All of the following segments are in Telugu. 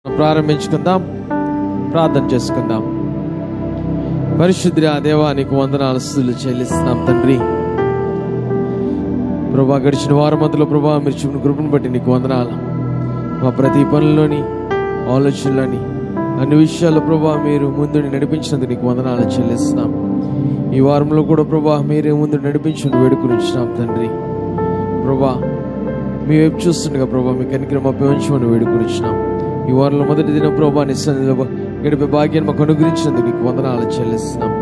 ప్రారంభించుకుందాం, ప్రార్థన చేసుకుందాం. పరిశుద్ధుడా దేవా, నీకు వందనాలు స్తుతులు చెల్లిస్తున్నాం తండ్రి. ప్రభా, గడిచిన వారం మధ్యలో ప్రభా మీరు చూపిన కృపను బట్టి నీకు వందనాలు. మా ప్రతి పనుల్లోని ఆలోచనలోని అన్ని విషయాల్లో ప్రభా మీరు ముందు నడిపించినందుకు నీకు వందనాలు చెల్లిస్తున్నాం. ఈ వారంలో కూడా ప్రభా మీరే ముందు నడిపించి వేడుకుని ఇచ్చినాం తండ్రి. ప్రభా మీ వైపు చూస్తుండగా ప్రభా మీ కనికరం అప్పగించమని వేడుకుని ఇచ్చినాం. ఈ వారంలో మొదటి దినం ప్రభా నీ సన్నిధిలో గడిపే భాగ్యాన్ని మాకు అనుగ్రహించినందుకు నీకు వందనాలు చెల్లిస్తున్నాం.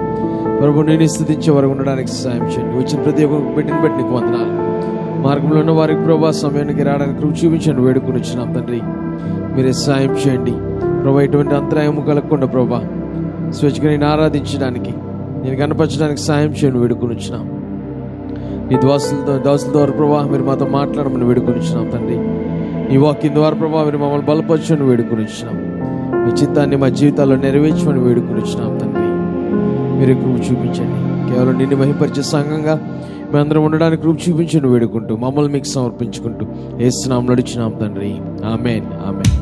ప్రభు నేను స్తుతించే వరకు ఉండడానికి సహాయం చేయండి. వచ్చిన ప్రతి ఒక్క బిడ్డని బట్టి నీకు వందనాలు. మార్గంలో ఉన్న వారికి ప్రభా సమయానికి రావడానికి కృప చూపించండి వేడుకుని వచ్చినాం తండ్రి. మీరే సహాయం చేయండి ప్రభా. ఎటువంటి అంతరాయము కలగకుండా ప్రభా స్వేచ్ఛగా నేను ఆరాధించడానికి, నేను కనపరచడానికి సహాయం చేయండి వేడుకుని వచ్చినాం. నీ దాసుల ద్వారా ప్రభా మీరు మాతో మాట్లాడమని వేడుకుని వచ్చినాం తండ్రి. నీ వాక్యం ద్వారా ప్రభా మీరు మమ్మల్ని బలపరచని వేడుకుని వచ్చినాం. మీ చిత్తాన్ని మా జీవితాల్లో నెరవేర్చమని వేడుకుని వచ్చినాం తండ్రి. మీరు కృప చూపించండి. కేవలం నిన్ను మహిమపరిచే సంఘంగా మేమందరం ఉండడానికి కృప చూపించండి వేడుకుంటూ మమ్మల్ని మీకు సమర్పించుకుంటూ యేసు నామములో నడిచినాం తండ్రి. ఆమేన్, ఆమేన్.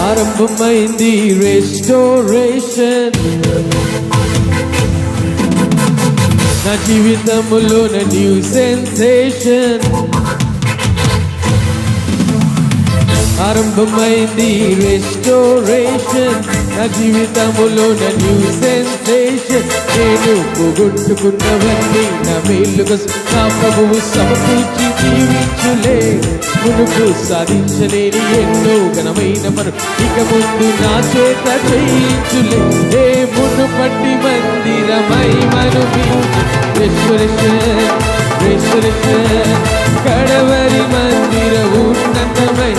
ఆరంభమైంది రెస్టోరేషన్, నా జీవితంలో న్యూ సెన్సేషన్. ఆరంభమైంది రెస్టోరేషన్, నా జీవితంలో న్యూ సెన్సేషన్. నేను పోగొట్టుకున్నవన్నీ నా మేలుగా నా ప్రభువు సమకూర్చి జీవించులే. మునుపు సాధించలేని ఎన్నో ఘనమైన పనులు ఇక ముందు నా చేత చేయించులే. ఏ మునుపటి మందిరమై మనుమి రెస్టోరేషన్, రెస్టోరేషన్, కడవరి మందిర ఉన్నతమై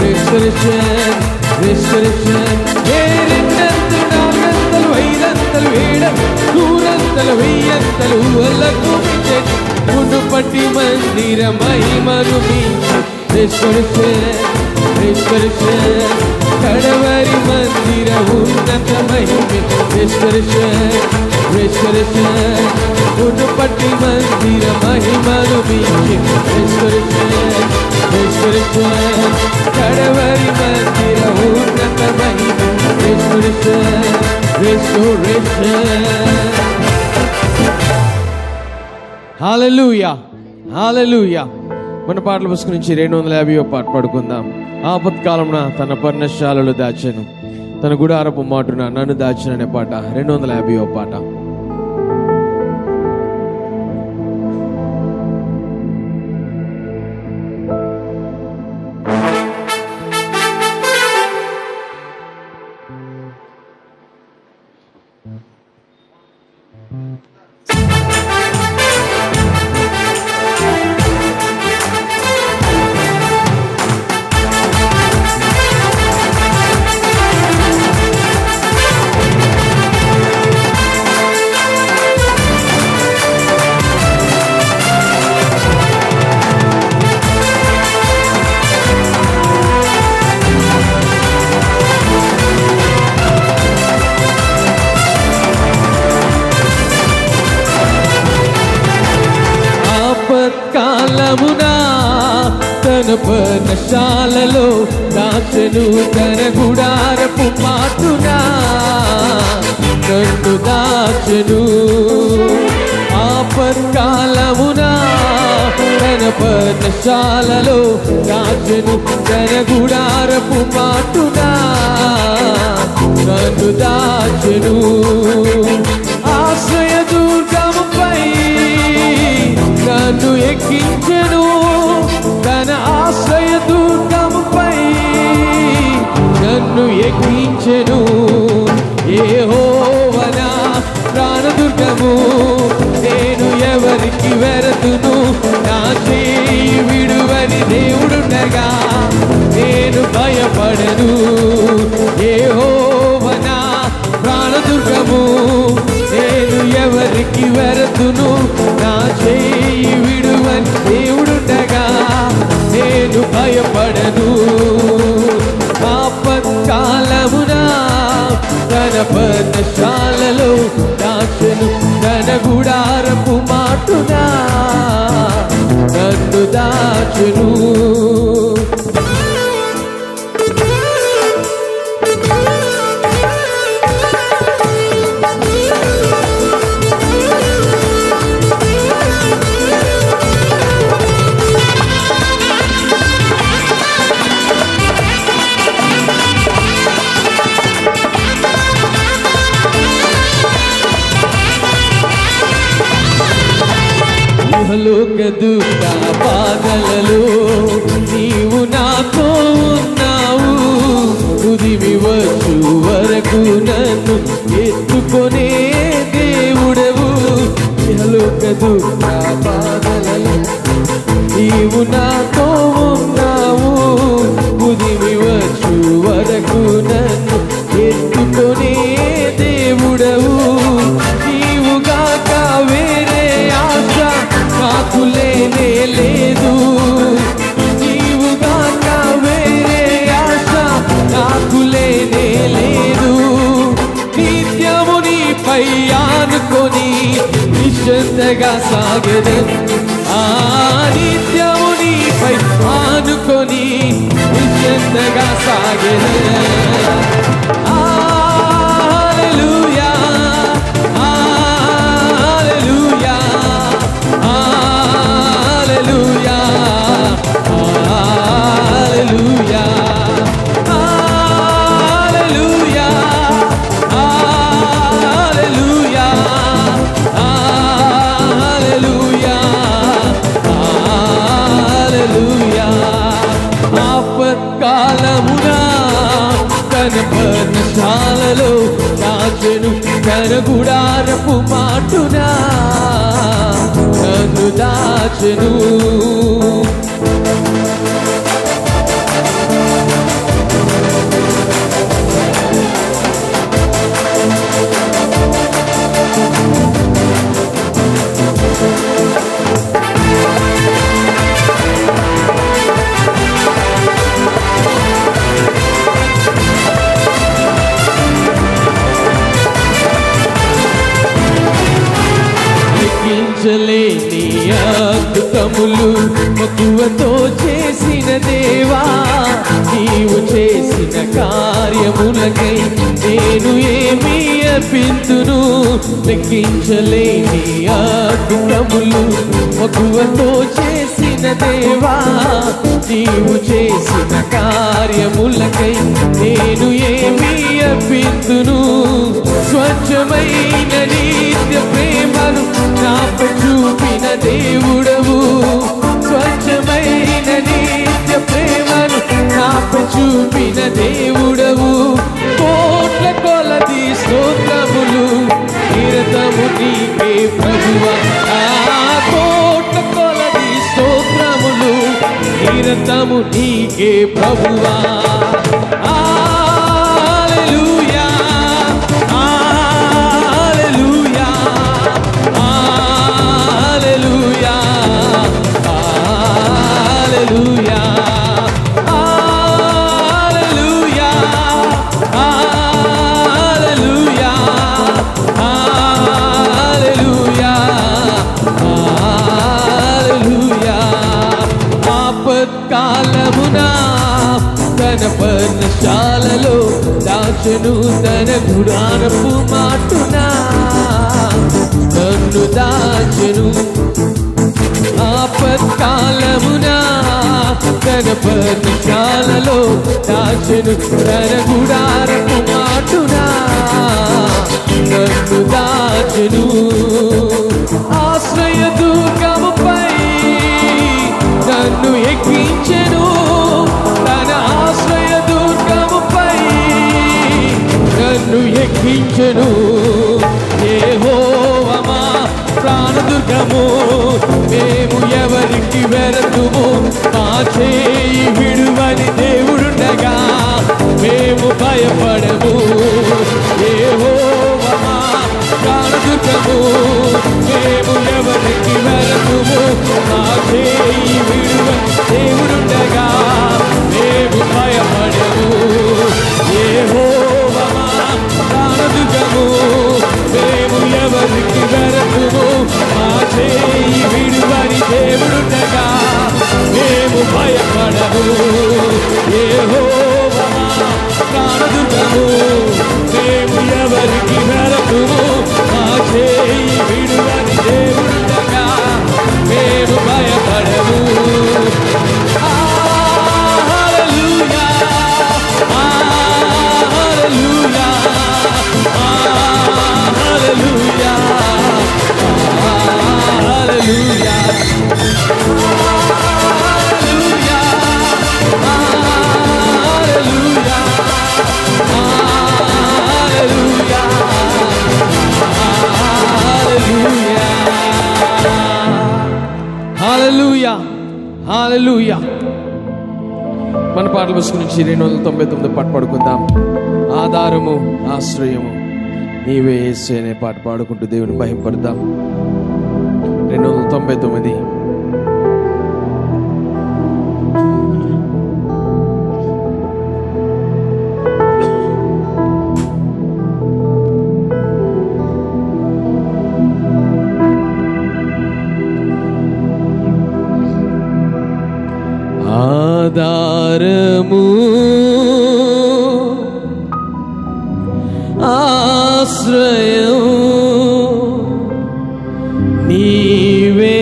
రెస్టోరేషన్, రెస్టోరేషన్. ఏరెండంతలు నాలుగంతలు ఐదంతలు ఏడంతలు నూరంతలు వెయ్యంతలు వల్లకు మించెను మునుపటి మందిరమై మనుమి రెస్టోరేషన్, రెస్టోరేషన్, కడవరి మందిర ఉన్నతమై రెస్టోరేషన్, రెస్టోరేషన్. మునుపటి మందిర మహిమను మించి రెస్టోరేషన్, రెస్టోరేషన్, కడవరి మందిర ఉన్నత మహిమ రెస్టోరేషన్, రెస్టోరేషన్. హల్లెలూయా, హల్లెలూయా. మన పాటల పుస్తకం నుంచి 250వ పాట పాడుకుందాం. ఆపత్కాలమున తన పర్ణశాలలో దాచెను, తన గుడారపు మాటున నన్ను దాచెను అనే పాట 250వ పాట. తన పర్ణశాలలో దాచెను, తన గుడారపు మాటున నన్ను దాచెను. ఆపత్కాలమున తన పర్ణశాలలో దాచెను, తన గుడారపు మాటున నన్ను దాచెను. ఆశ్రయ దుర్గముపై నన్ను ఎక్కించెను తన ఆశ్రయ దుర్గముపై, నన్ను ఎక్కించెను యెహోవా నా ప్రాణదుర్గము. నేను ఎవరికి వెరతును, నా చేయి విడువని దేవుడుండగా నేను భయపడను. యెహోవా నా ప్రాణదుర్గము, నేను ఎవరికి వెరతును, నా చేయి విడువని దేవుడుండగా నేను భయపడను. ఆపత్కాలమున తన పర్ణశాలలో దాచెను, తన గుడారపు మాటున నన్ను దాచెను. లోక దుఃఖ బాధలలో నీవు నాతో ఉన్నావు, ఉదిమి వచ్చు వరకు నన్ను ఎత్తుకొనే దేవుడవు. లోక దుఃఖ బాధలలో నీవు నాతో ఉన్నావు, ఉదిమి వచ్చు వరకు నన్ను ఎత్తుకొనే దేవుడవు. నీవుగాక వేరే ఆశ నాకు లేనే లేదు, నీవుగాక వేరే ఆశ నాకు లేనే లేదు. నిత్యము నీపై ఆనుకొని నిశ్చింతగా సాగెదను, నిత్యము నీపై ఆనుకొని నిశ్చింతగా సాగెదను. పర్ణశాలలో దాచెను, తన గుడారపు మాటున నన్ను దాచెను. లేని అద్భుతములు మక్కువతో చేసిన దేవా, నీవు చేసిన కార్యములకై నేను ఏమి అర్పింతును. లెక్కించలేని అద్భుతములు మక్కువతో చేసిన దేవా, నీవు చేసిన కార్యములకై నేను ఏమి అర్పింతును. స్వచ్ఛమైన నిత్య ప్రేమను నాపై చూపిన దేవుడవు, స్వచ్ఛమైన నిత్య ప్రేమను నాపై చూపిన దేవుడవు. కోట్ల కొలది స్తోత్రములు నిరతము నీకే ప్రభువా, కోట్ల కొలది స్తోత్రములు నిరతము నీకే ప్రభువా. తన పర్ణశాలలో దాచెను, తన గుడారపు మాటున నన్ను దాచెను. ఆపత్కాలమున తన పర్ణశాలలో దాచెను, తన గుడారపు మాటున నన్ను దాచెను. ఆశ్రయ దుర్గముపై రక్షించును. యెహోవా మా ప్రాణదుర్గము, మేము ఎవరికి వెరతుము. మా చేయి విడువని దేవుడుండగా మేము భయపడము. యెహోవా మా ప్రాణదుర్గము, మేము ఎవరికి వెరతుము. మా చేయి విడువని దేవుడుండగా మేము భయపడము. యెహోవా మా ప్రాణదుర్గము, మేము ఎవరికి వెరతుము. మా చేయి విడువని దేవుడుండగా మేము భయపడము. యెహోవా మా ప్రాణదుర్గము, మేము ఎవరికి వెరతుము. మా చేయి విడువని దేవుడుండగా మేము భయపడము. హల్లెలూయా, హల్లెలూయా, హల్లెలూయా, హల్లెలూయా, హల్లెలూయా, హల్లెలూయా, హల్లెలూయా. మన పాటల పుస్తకం నుంచి 299 పాట పాడుకుందాం. ఆధారము ఆశ్రయము నీవే యేసయ్య అనే పాట పాడుకుంటూ దేవుని మహిమపడదాం. 299. ఆధారము ఆశ్రయం నీవే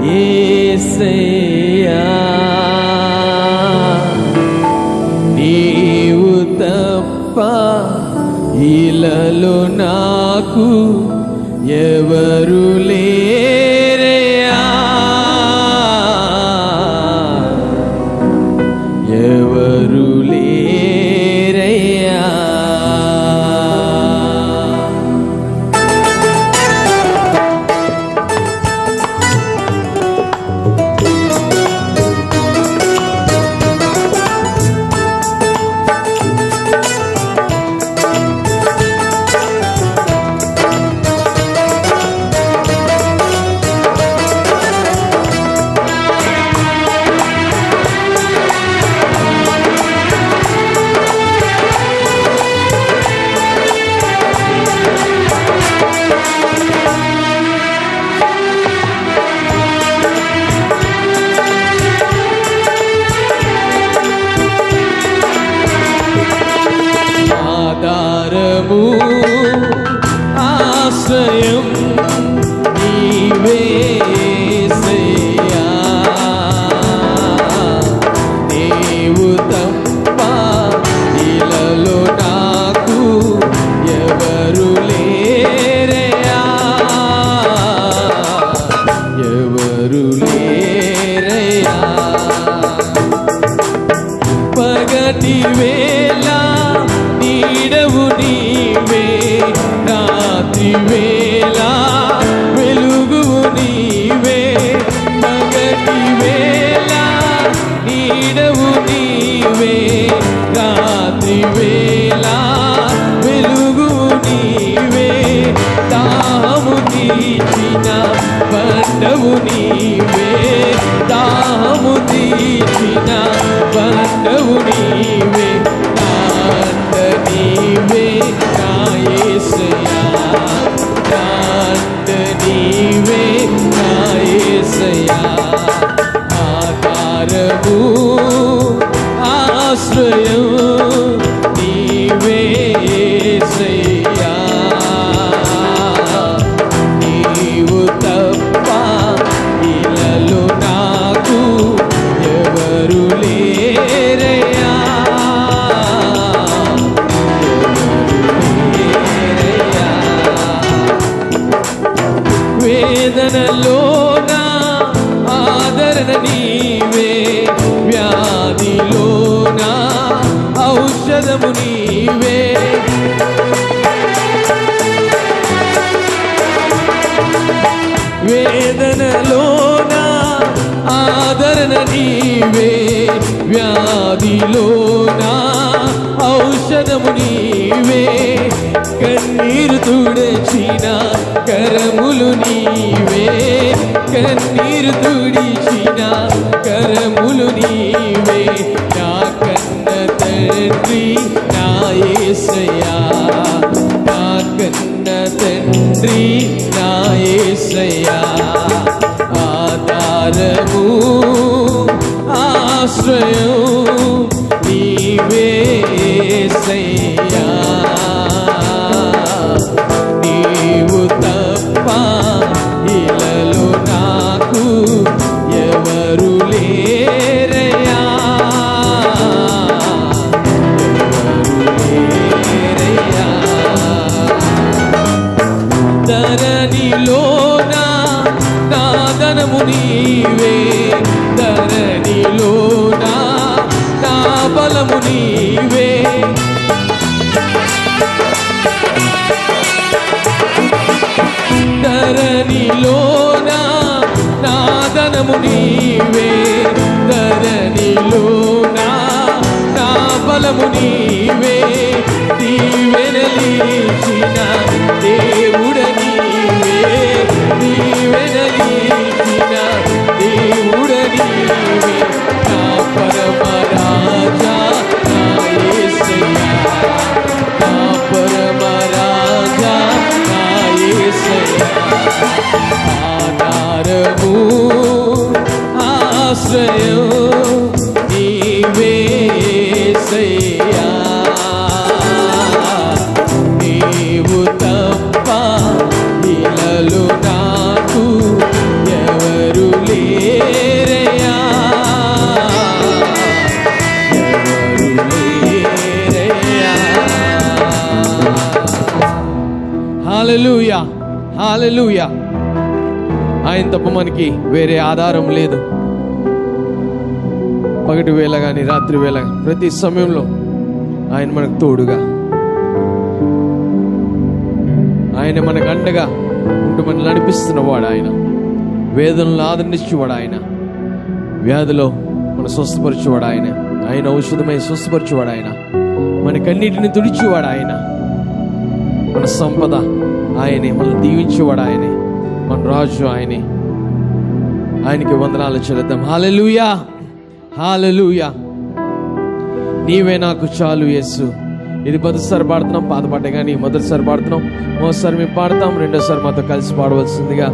యేసయ్యా, నీవు తప్ప ఇలలో నాకు ఎవరు లేరయ్యా, ఎవరు లేరయ్యా. ఆధారము ఆశ్రయం నీవే యేసయ్యా, నీవు తప్ప ఇలలో నాకు ఎవరు లేరయ్యా, ఎవరు లేరయ్యా. పగటి వేళ నీడవు నీవే, రాత్రి వేళ వెలుగువు నీవే. పగటి వేళ నీడవు నీవే, రాత్రి వేళ వెలుగువు నీవే. దాహము తీర్చిన బండవు నీవే, దాహము తీర్చిన బండవు నీవే. నీవే నా యేసయ్యా, నీవే నా యేసయ్యా. ఆధారము ఆశ్రయం నీవే యేసయ్యా, నీవు తప్ప ఇలలో నాకు ఎవరు లేరయ్యా, వేదనలోన ఆదరణ నీవే, వ్యాధిలోన ఔషధము నీవే. వేదనలోన ఆదరణ నీవే, వ్యాధిలోన ఔషధము నీవే, కన్నీరు తుడిచిన కరములు నీవే, కన్నీరు తుడిచిన కరములు నీవే, నా కన్న తండ్రి నా యేసయ్యా, నా కన్న తండ్రి నా యేసయ్యా, ఆధారము ఆశ్రయం నీవే యేసయ్యా, నీవు తప్ప ఇలలో నాకు ఎవరు లేరయ్యా, ధరణిలోన నా ధనము నీవే, ధరణిలోన నా బలము నీవే, ధరణిలోన నా ధనము నీవే, ధరణిలోన నా బలము నీవే, దీవెనలిచిన దేవుడ నీవే, దీవెనలిచిన దేవుడ నీవే, నా పరమ రాజా నా యేసయ్యా, నా పరమ రాజా నా యేసయ్యా, ఆధారము ఆశ్రయం నీవే యేసయ్యా, నీవు తప్ప ఇలలో నాకు ఎవరు లేరయ్యా, ఎవరు లేరయ్యా. హల్లెలూయా, హల్లెలూయా. ఆయన తప్ప మనకి వేరే ఆధారం లేదు. పగటి వేళ కానీ రాత్రి వేళ ప్రతి సమయంలో ఆయన మనకు తోడుగా, ఆయన మనకు అండగా ఉంటూ మనల్ని నడిపిస్తున్నవాడు ఆయన, వేదనలు ఆదరించేవాడు ఆయన, వ్యాధిలో మన స్వస్థపరిచేవాడు ఆయన, ఆయన ఔషధమై స్వస్థపరిచేవాడు ఆయన, మనకన్నిటిని తుడిచేవాడు ఆయన, మన సంపద ఆయనే, మనల్ని దీవించేవాడు ఆయనే, మన రాజు ఆయనే. ఆయనకి వందనాలు చెల్లిద్దాం. హల్లెలూయా, హల్లెలూయా. నీవే నాకు చాలు యేసు. ఇది మొదటిసారి పాడుతున్నాం, పాత పాట కానీ మొదటిసారి పాడుతున్నాం, మొదటిసారి మేము పాడతాం, రెండోసారి మాతో కలిసి పాడవలసిందిగా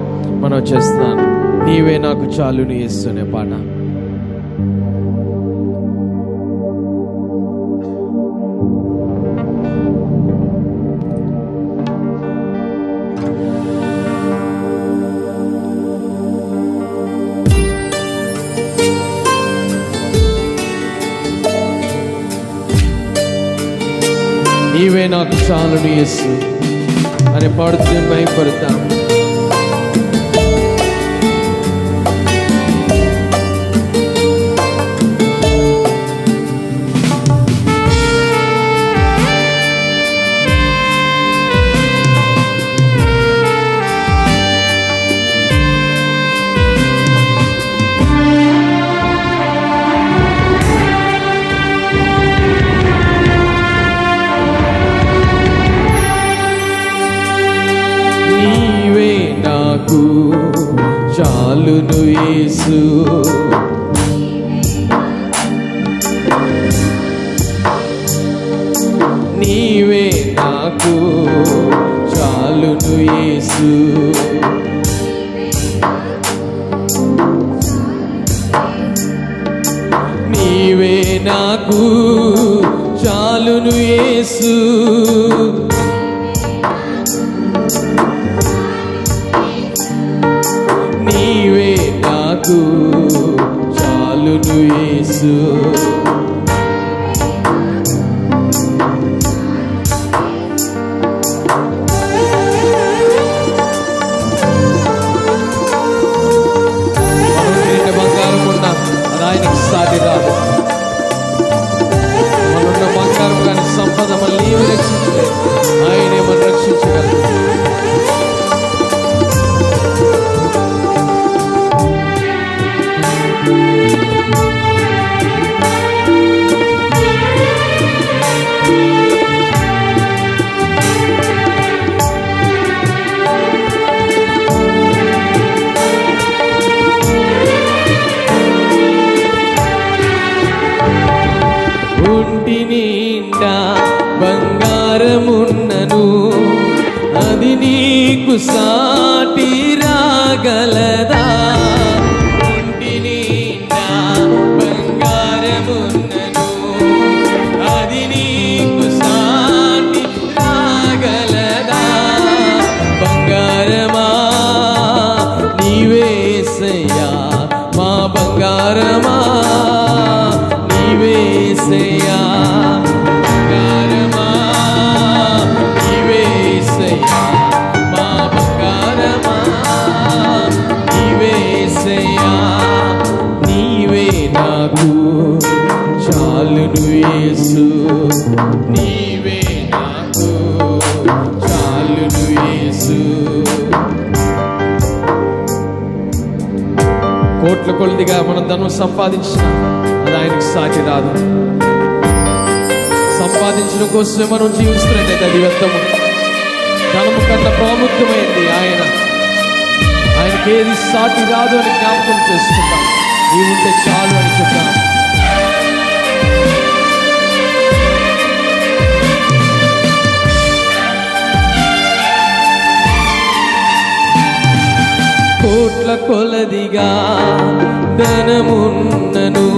మనం చేస్తున్నాను. నీవే నాకు చాలు యేసు అనే పాట. నీవే నాకు చాలును యేసు అని పాడుతూ భయపడతాం. చాలును యేసు, నీవే నాకు చాలును యేసు, నీవే నాకు చాలును యేసు, నీవే నాకు చాలును యేసు, బంగారం ఉన్న ఆయనకి సాటి రాదు. మనున్న బంగారం కానీ సంపద మళ్ళీ రక్షించలేదు, ఆయనే మనం రక్షించగలరు. నీకు సాటి రాగలదా? ఒంటి నిండా బంగారమున్నను, అది నీకు సాటి రాగలదా? బంగారమా నీవేసయ్యా, మా బంగారమా నీవేసయ్యా, బంగారమా నీవేసయ్యా, మా బంగారమా నీవేసయ్యా. నీవే నాకు చాలును యేసు, నీవే నాకు చాలును యేసు. కోట్ల కొలదిగా మనం ధనం సంపాదించిన అది ఆయనకు సాటి రాదు. సంపాదించడం కోసమే మనం జీవిస్తున్నట్టయితే అది వ్యర్థము. ధనము కన్నా ప్రాముఖ్యమైంది ఆయనకి ఏది సాటి రాదు అని జ్ఞాపకం చేసుకుంటాం. నీవు ఉంటే చాలు అని చెప్తాం. కోట్ల కొలదిగా ధనమున్నను,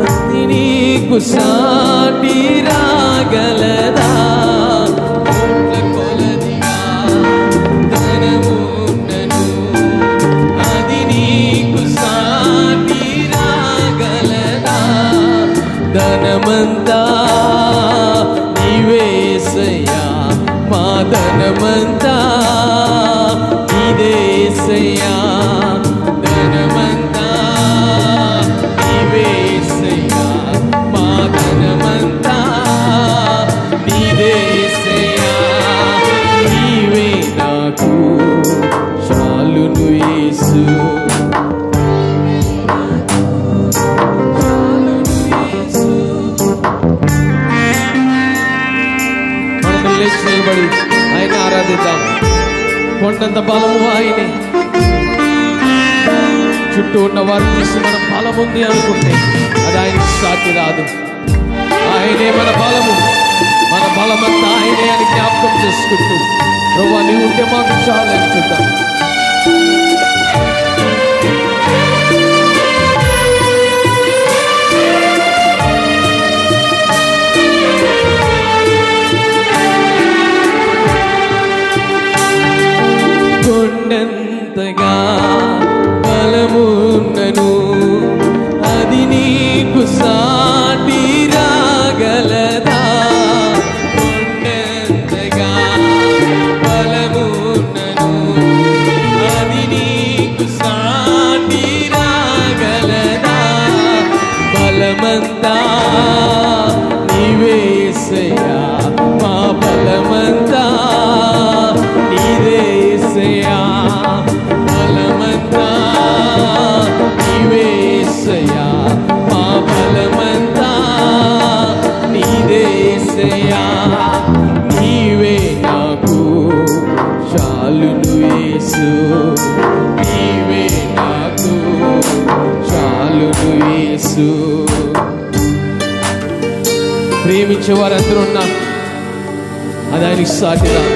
అది నీకు సాటి రాగలదా? కోట్ల కొలదిగా ధనమున్నను, అది నీకు సాటి రాగలదా? ధనమంతా నీవేసయ్యా, మా ధనమంతా నీదేసయ్యా, ధనమంతా నీవేసయ్యా, మా ధనమంతా నీదేసయ్యా. నీవే నాకు చాలును యేసు, చాలును యేసు. మనం లేచి నిలబడి ఆయన ఆరాధిద్దాం. కొండంత బలము ఆయనే. చుట్టూ ఉన్న వారిని చూసి మన బలం ఉంది అనుకుంటే అది ఆయనకి సాటి రాదు. ఆయనే మన బలము, మన బలమంతా ఆయనే అని జ్ఞాపకం చేసుకుంటూ ప్రభువా నీవు ఉంటే మాకు చాలని చూద్దాం. కొండంతగా బలమున్నను, అది నీకు సాటి రాగలదా? కొండంతగా బలమున్నను, అది నీకు సాటి రాగలదా? బలమంతా నీవేసయ్యా, మా బలమంతా నీదేసయ్యా, బలమంతా నీవేసయ్యా, మా బలమంతా నీదేసయ్యా. నీవే నాకు చాలును యేసు, నీవే నాకు చాలును యేసు. ప్రేమించే వారందరూ ఉన్నా అది ఆయనకి సాటి రాదు.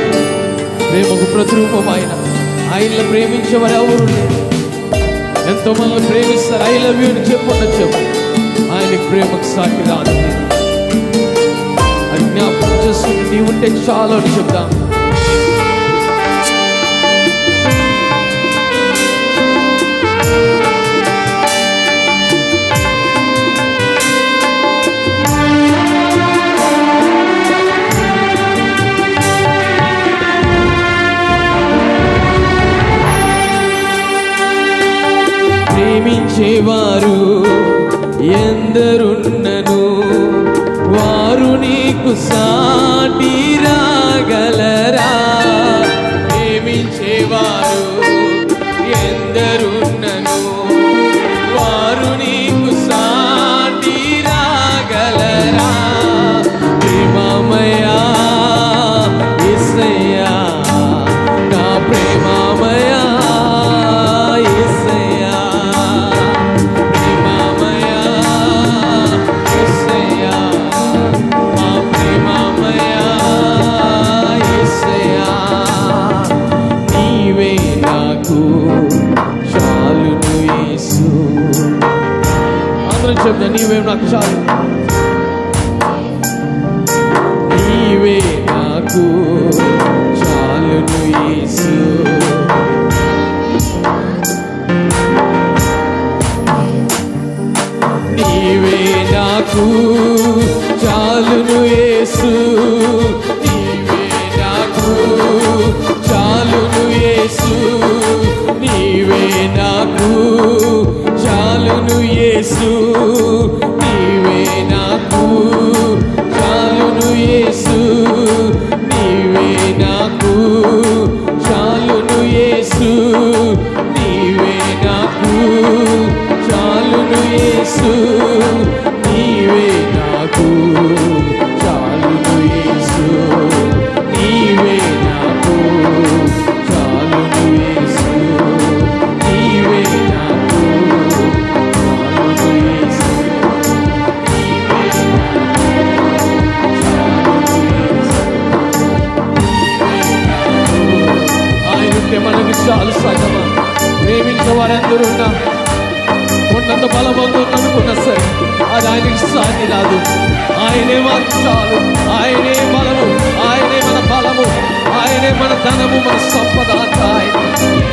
ప్రేమకు ప్రతిరూపం ఆయనలో ప్రేమించేవారు ఎవరు లేరు. ఎంతో మంది ప్రేమిస్తారు, ఐ లవ్ యూ అని చెప్పు. ఆయనకి ప్రేమకు సాటి రాదు. అది జ్ఞాపకం చేసుకుంటే నీవు ఉంటే చాలు అని చెప్తాం. ప్రేమించేవారు ఎందరున్నను, వారు నీకు సాటి రాగలరా? ప్రేమించేవారు ఎందరున్నను, వారు నీకు సాటి రాగలరా? ప్రేమమయా యేసయ్యా, నా ప్రేమమయా యేసయ్యా, ప్రేమమయా యేసయ్యా, మా ప్రేమమయా యేసయ్యా. యేసు. అందరం చెప్తా, నీవే నాకు చాలు, నీవే నాకు చాలును యేసు. నీవే నాకు చాలును యేసు, నీవే నాకు చాలును యేసు, నీవే నాకు చాలును యేసు, నీవే నాకు చాలును యేసు, నీవే నాకు చాలును యేసు, నీవే నాకు చాలును యేసు, నీవే నాకు చాలును యేసు, నీవే నాకు చాలును యేసు, నీవే నాకు చాలును యేసు, నీవే ఆయనుంటే మనకు చాలు సగమా. ప్రేమించే వారందరూ ఉన్నా, ఉన్నంత బలమందు అనుకున్నా సరే అది ఆయనకి సాటి రాదు. ఆయనే మాకు చాలు, ఆయనే బలము, ఆయనే మన బలము, ఆయనే మన ధనము, మన సంపద అంతా ఆయన.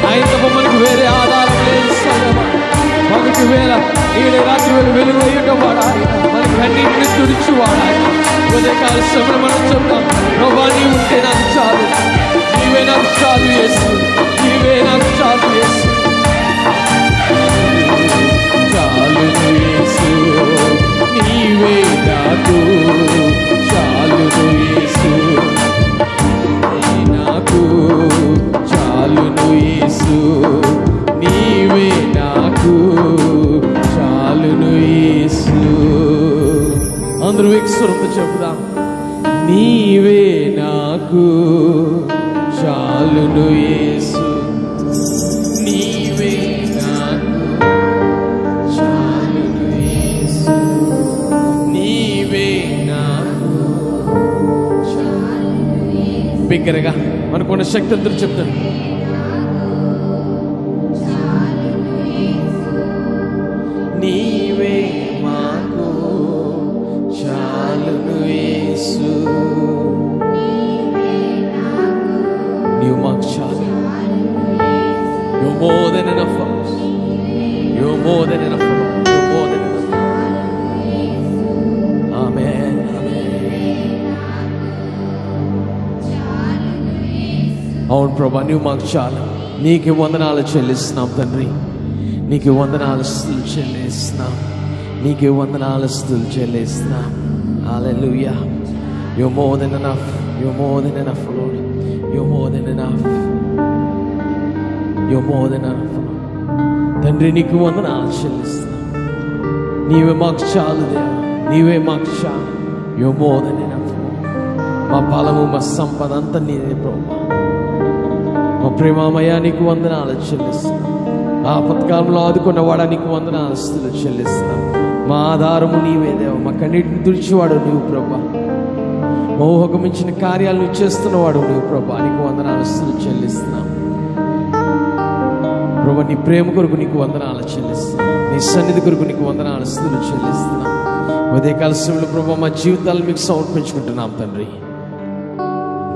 ఆయన తప్ప మనకు వేరే ఆధారం లేదు సగమా. మనకి వేళ ఈడే రాత్రి వేళ వెలుగు అయ్యేటవాడు ఆయన, మనకి అన్నింటినీ తుడిచివాడు ఆయన. ఉదయకాల సమయంలో మనం చెప్తాం, ప్రభా నీ ఉంటే నాకు చాలు, నీవే నాకు చాలు యేసు, నీవే నాకు చాలు యేసు, చాలును యేసు, నీవే నాకు చాలును యేసు, నాకు చాలును యేసు, నీవే నాకు చాలును యేసు. అందరూ విక్సురంతో చెబుదాం, నీవే నాకు చాలును యేసు, నీవే నాకు చాలును యేసు, నీవే నాకు చాలును యేసు. బిగ్గరగా మనకున్న శక్తి అందరూ చెప్తాను, నీవే మాకు చాలును యేసు, నీవు మాకు చాలు. You're more than enough for us. You're more than enough for us. You're more than enough. Amen. అవును ప్రభా, నువ్వు మాకు చాలు. నీకు వందనాలు చెల్లిస్తున్నాం తండ్రి, నీకు వందనాలు స్తుతులు చెల్లిస్తున్నాం, నీకు వందనాలు స్తుతులు చెల్లిస్తున్నాం. హల్లెలూయా. You're more than enough. You're more than enough, Lord. You're more than enough. You're more than enough. తండ్రి నీకు వందనాలు చెల్లిస్తున్నాం, నీవే మాకు చాలు దేవా, నీవే మాకు చాలు. You're more than enough. మా బలము, మా సంపద అంతా నీదే ప్రభా. మా ప్రేమమయ్యా నీకు వందనాలు చెల్లిస్తున్నాం. ఆపత్కాలంలో ఆదుకున్నవాడా నీకు వందనాలు స్తుతులు చెల్లిస్తున్నాం. మా ఆధారము నీవే దేవా, మా కన్నీటిని తుడిచేవాడు నీవు ప్రభా. మోహకు మించిన కార్యాలు నువ్వు చేస్తున్నవాడు నువ్వు ప్రభా, నీకు వందనాలు స్తుతులు చెల్లిస్తున్నాం ప్రభా. నీ ప్రేమ కొరకు నీకు వందనాలు చెల్లిస్తున్నాం, నీ సన్నిధి కొరకు నీకు వందనాలు స్తుతులు చెల్లిస్తున్నాం. ఉదయకాల సమయంలో ప్రభా మా జీవితాలు మీకు సమర్పించుకుంటున్నాం తండ్రి,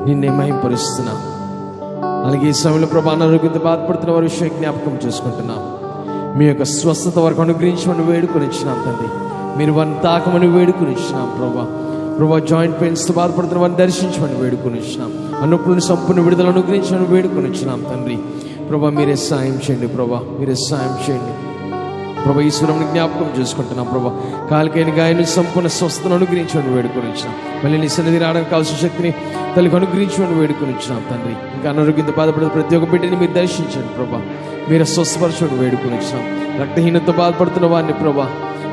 నిన్నే మహింపరుస్తున్నాం. అలాగే ఈ సమయంలో ప్రభా అనారోగ్యంతో బాధపడుతున్న వారి విషయం జ్ఞాపకం చేసుకుంటున్నాం. మీ యొక్క స్వస్థత వరకు అనుగ్రహించమని వేడుకొని ఇచ్చినాం తండ్రి, మీరు వారిని తాకమని వేడుకొని ఇచ్చినాం ప్రభా. ప్రభా జాయింట్ పెయిన్స్తో బాధపడుతున్న వారిని దర్శించమని వేడుకొని ఇచ్చినాం. అన్నప్పుడు సంపూర్ణ విడుదల అనుగ్రహించమని వేడుకొని ఇచ్చినాం తండ్రి. ప్రభా మీరే సాయం చేయండి ప్రభా, మీరే సాయం చేయండి ప్రభా. ఈశ్వరుని జ్ఞాపకం చేసుకుంటున్నాం ప్రభా. కాలికైన గాయని సంపూర్ణ స్వస్థతను అనుగ్రహించమని వేడుకొని ఇచ్చినాం. మళ్ళీ నీ సన్నిధి రావడానికి కావాల్సిన శక్తిని తల్లికి అనుగ్రహించమని వేడుకొని ఇచ్చినాం తండ్రి. ఇంకా అనారోగ్యంతో బాధపడే ప్రతి ఒక్క బిడ్డని మీరు దర్శించండి ప్రభా, మీరు స్వస్థపరచమని వేడుకొని ఇచ్చినాం. రక్తహీనతతో బాధపడుతున్న వారిని ప్రభా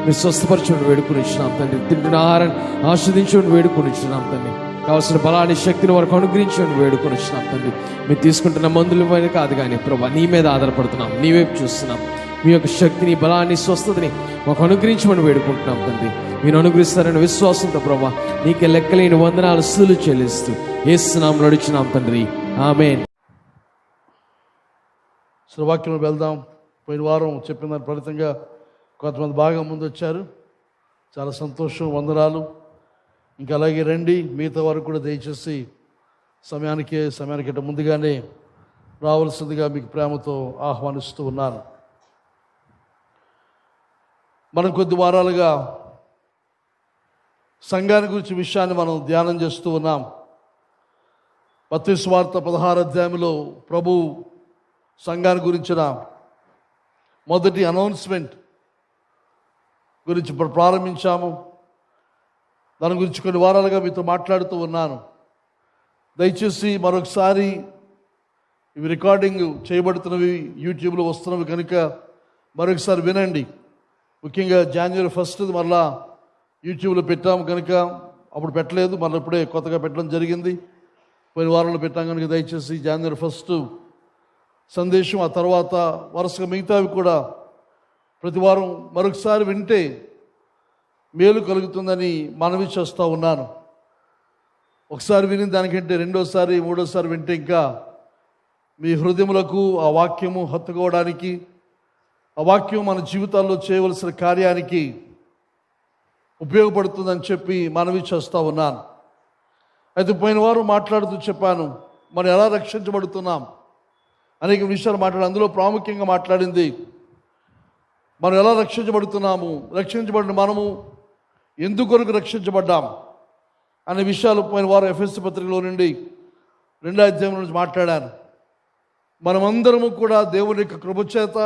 మీరు స్వస్థపరచమని వేడుకొని ఇచ్చినాం తండ్రి. తింటున్న ఆహారాన్ని ఆస్వాదించమని వేడుకొని ఇచ్చినాం తండ్రి. కావాల్సిన బలాన్ని శక్తిని వరకు అనుగ్రహించమని వేడుకొని ఇచ్చినాం తండ్రి. మీరు తీసుకుంటున్న మందుల పైన కాదు కానీ ప్రభా నీ మీద ఆధారపడుతున్నాం, నీ వైపు చూస్తున్నాం. మీ యొక్క శక్తిని, బలాన్ని, స్వస్థతని మాకు అనుగ్రహించమని వేడుకుంటున్నాం తండ్రి. మీరు అనుగ్రహిస్తారని విశ్వాసంతో ప్రభా నీకే లెక్కలేని వందనాలు స్తుతులు చెల్లిస్తూ యేసు నామములో అడుగుచున్నాం తండ్రి, ఆమేన్. వాక్యంలో వెళ్దాం. పోయిన వారం చెప్పిన దాని ఫలితంగా కొంతమంది బాగా ముందు వచ్చారు. చాలా సంతోషం, వందనాలు. ఇంకా అలాగే రండి, మిగతా వారు కూడా దయచేసి సమయానికి ముందుగానే రావాల్సిందిగా మీకు ప్రేమతో ఆహ్వానిస్తూ ఉన్నాను. మనం కొద్ది వారాలుగా సంఘాన్ని గురించి విషయాన్ని మనం ధ్యానం చేస్తూ ఉన్నాం. మత్తయి సువార్త 16వ అధ్యాయంలో ప్రభు సంఘాన్ని గురించిన మొదటి అనౌన్స్మెంట్ గురించి ప్రారంభించాము. దాని గురించి కొన్ని వారాలుగా మీతో మాట్లాడుతూ ఉన్నాను. దయచేసి మరొకసారి ఇవి రికార్డింగ్ చేయబడుతున్నవి, యూట్యూబ్లో వస్తున్నవి కనుక మరొకసారి వినండి. ముఖ్యంగా January 1 మరలా యూట్యూబ్లో పెట్టాము కనుక, అప్పుడు పెట్టలేదు, మళ్ళీ ఇప్పుడే కొత్తగా పెట్టడం జరిగింది. పోయిన వారంలో పెట్టాం కనుక దయచేసి January 1 సందేశం, ఆ తర్వాత వరుసగా మిగతావి కూడా ప్రతి వారం మరొకసారి వింటే మేలు కలుగుతుందని మనవి చేస్తూ ఉన్నాను. ఒకసారి విని దానికంటే రెండోసారి మూడోసారి వింటే ఇంకా మీ హృదయములకు ఆ వాక్యము హత్తుకోవడానికి, ఆ వాక్యం మన జీవితాల్లో చేయవలసిన కార్యానికి ఉపయోగపడుతుందని చెప్పి మనవి చేస్తూ ఉన్నాను. అయితే పోయిన వారం మాట్లాడుతూ చెప్పాను, మనం ఎలా రక్షించబడుతున్నాం, అనేక విషయాలు మాట్లాడి అందులో ప్రాముఖ్యంగా మాట్లాడింది మనం ఎలా రక్షించబడుతున్నాము, రక్షించబడిన మనము ఎందుకొరకు రక్షించబడ్డాం అనే విషయాలు పోయిన వారం ఎఫెసీ పత్రికలో నుండి 2వ అధ్యాయం నుంచి మాట్లాడాను. మనమందరము కూడా దేవుని యొక్క కృపచేత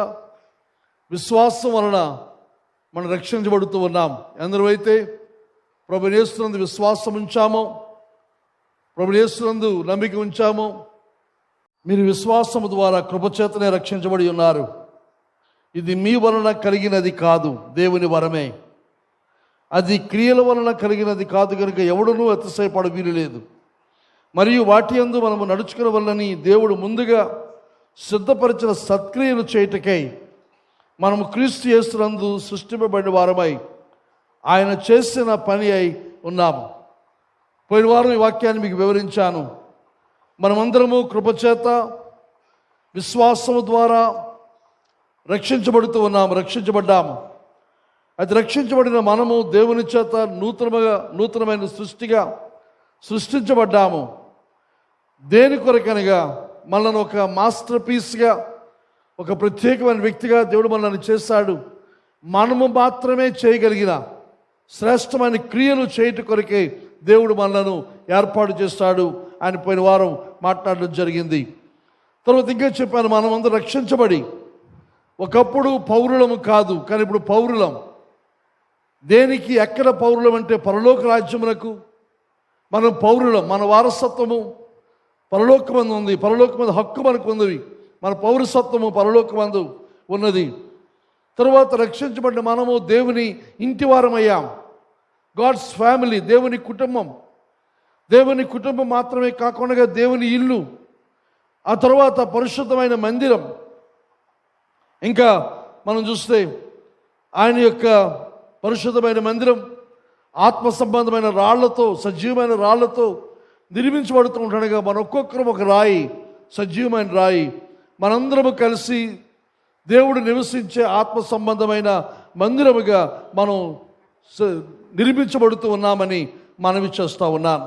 విశ్వాసం వలన మనం రక్షించబడుతూ ఉన్నాం. ఎందరైతే ప్రభువు యేసునందు విశ్వాసం ఉంచామో, ప్రభువు యేసునందు నమ్మిక ఉంచామో, మీరు విశ్వాసము ద్వారా కృపచేతనే రక్షించబడి ఉన్నారు. ఇది మీ వలన కలిగినది కాదు, దేవుని వరమే. అది క్రియల వలన కలిగినది కాదు కనుక ఎవడునూ అతిశయపడ వీలు లేదు. మరియు వాటి యందు మనము నడుచుకునే వలనని దేవుడు ముందుగా సిద్ధపరిచిన సత్క్రియలు చేయుటకై మనము క్రీస్తు యేసునందు సృష్టింపబడిన వారమై ఆయన చేసిన పని అయి ఉన్నాము. పోయిన వారం ఈ వాక్యాన్ని మీకు వివరించాను. మనమందరము కృపచేత విశ్వాసము ద్వారా రక్షించబడుతూ ఉన్నాము, రక్షించబడ్డాము. అది రక్షించబడిన మనము దేవుని చేత నూతనమైన సృష్టిగా సృష్టించబడ్డాము. దేని కొరకనగా మనల్ని ఒక మాస్టర్ పీస్గా, ఒక ప్రత్యేకమైన వ్యక్తిగా దేవుడు మనల్ని చేశాడు. మనము మాత్రమే చేయగలిగిన శ్రేష్టమైన క్రియలు చేయట కొరకే దేవుడు మనలను ఏర్పాటు చేస్తాడు అని పోయిన వారం మాట్లాడడం జరిగింది. తర్వాత ఇంకా చెప్పాను, మనమందరం రక్షించబడి ఒకప్పుడు పౌరులము కాదు, కానీ ఇప్పుడు పౌరులం. దేనికి, ఎక్కడ పౌరులం అంటే పరలోక రాజ్యమునకు మనం పౌరులం. మన వారసత్వము పరలోకమందు ఉంది, పరలోకమందు హక్కు మనకు ఉన్నది, మన పౌరసత్వము పరలోకమందు ఉన్నది. తరువాత రక్షించబడిన మనము దేవుని ఇంటి వారమయ్యాం. గాడ్స్ ఫ్యామిలీ, దేవుని కుటుంబం. దేవుని కుటుంబం మాత్రమే కాకుండా దేవుని ఇల్లు, ఆ తర్వాత పరిశుద్ధమైన మందిరం. ఇంకా మనం చూస్తే ఆయన యొక్క పరిశుద్ధమైన మందిరం ఆత్మ సంబంధమైన రాళ్లతో, సజీవమైన రాళ్లతో నిర్మించబడుతూ ఉండగా మన ఒక్కొక్కరు ఒక రాయి, సజీవమైన రాయి. మనందరము కలిసి దేవుడు నివసించే ఆత్మ సంబంధమైన మందిరముగా మనం నిర్మించబడుతూ ఉన్నామని మనవి చేస్తూ ఉన్నాను.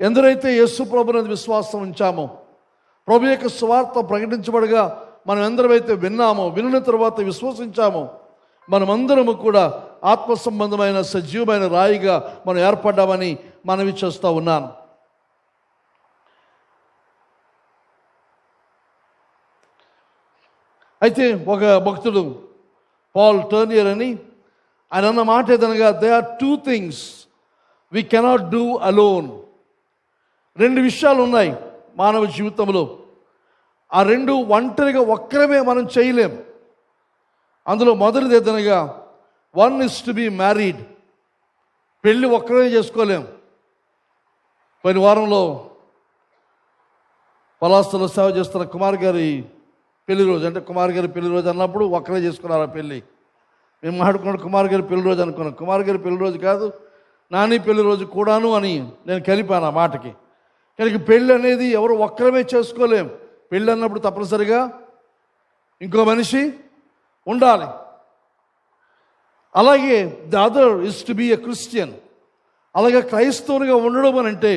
ఎందరైతే యేసు ప్రభునందు విశ్వాసం ఉంచామో, ప్రభు యొక్క సువార్త ప్రకటించబడగా మనం ఎందరైతే విన్నామో, విన్న తర్వాత విశ్వసించామో, మనమందరము కూడా ఆత్మ సంబంధమైన సజీవమైన రాయిగా మనం ఏర్పడ్డామని మనవి చేస్తూ ఉన్నాను. అయితే ఒక భక్తుడు పాల్ టర్నియర్ అని ఆయన అన్న మాట ఏదనగా, they are 2 things we cannot do alone. 2 విషయాలు ఉన్నాయి మానవ జీవితంలో. ఆ 2 ఒంటరిగా ఒక్కరమే మనం చేయలేం. అందులో మొదటిది ఏదనగా, 1 is to be married. పెళ్ళి ఒక్కరే చేసుకోలేం. పోయిన వారంలో పలాస్తలో సేవ చేస్తున్న కుమార్ గారి పెళ్లి రోజు, అంటే కుమార్ గారి పెళ్లి రోజు అన్నప్పుడు ఒక్కరే చేసుకున్నారు ఆ పెళ్ళి. మేము మాట్లాడుకున్నాడు కుమార్ గారి పెళ్లి రోజు అనుకున్నాం. కుమార్ గారి పెళ్లి రోజు కాదు, నాని పెళ్లి రోజు కూడాను అని నేను కలిపాను ఆ మాటకి. కనుక పెళ్ళి అనేది ఎవరు ఒక్కరమే చేసుకోలేం. పెళ్ళి అన్నప్పుడు తప్పనిసరిగా ఇంకో మనిషి ఉండాలి. అలాగే the other is to be a Christian. అలాగే క్రైస్తవునిగా ఉండడం అని అంటే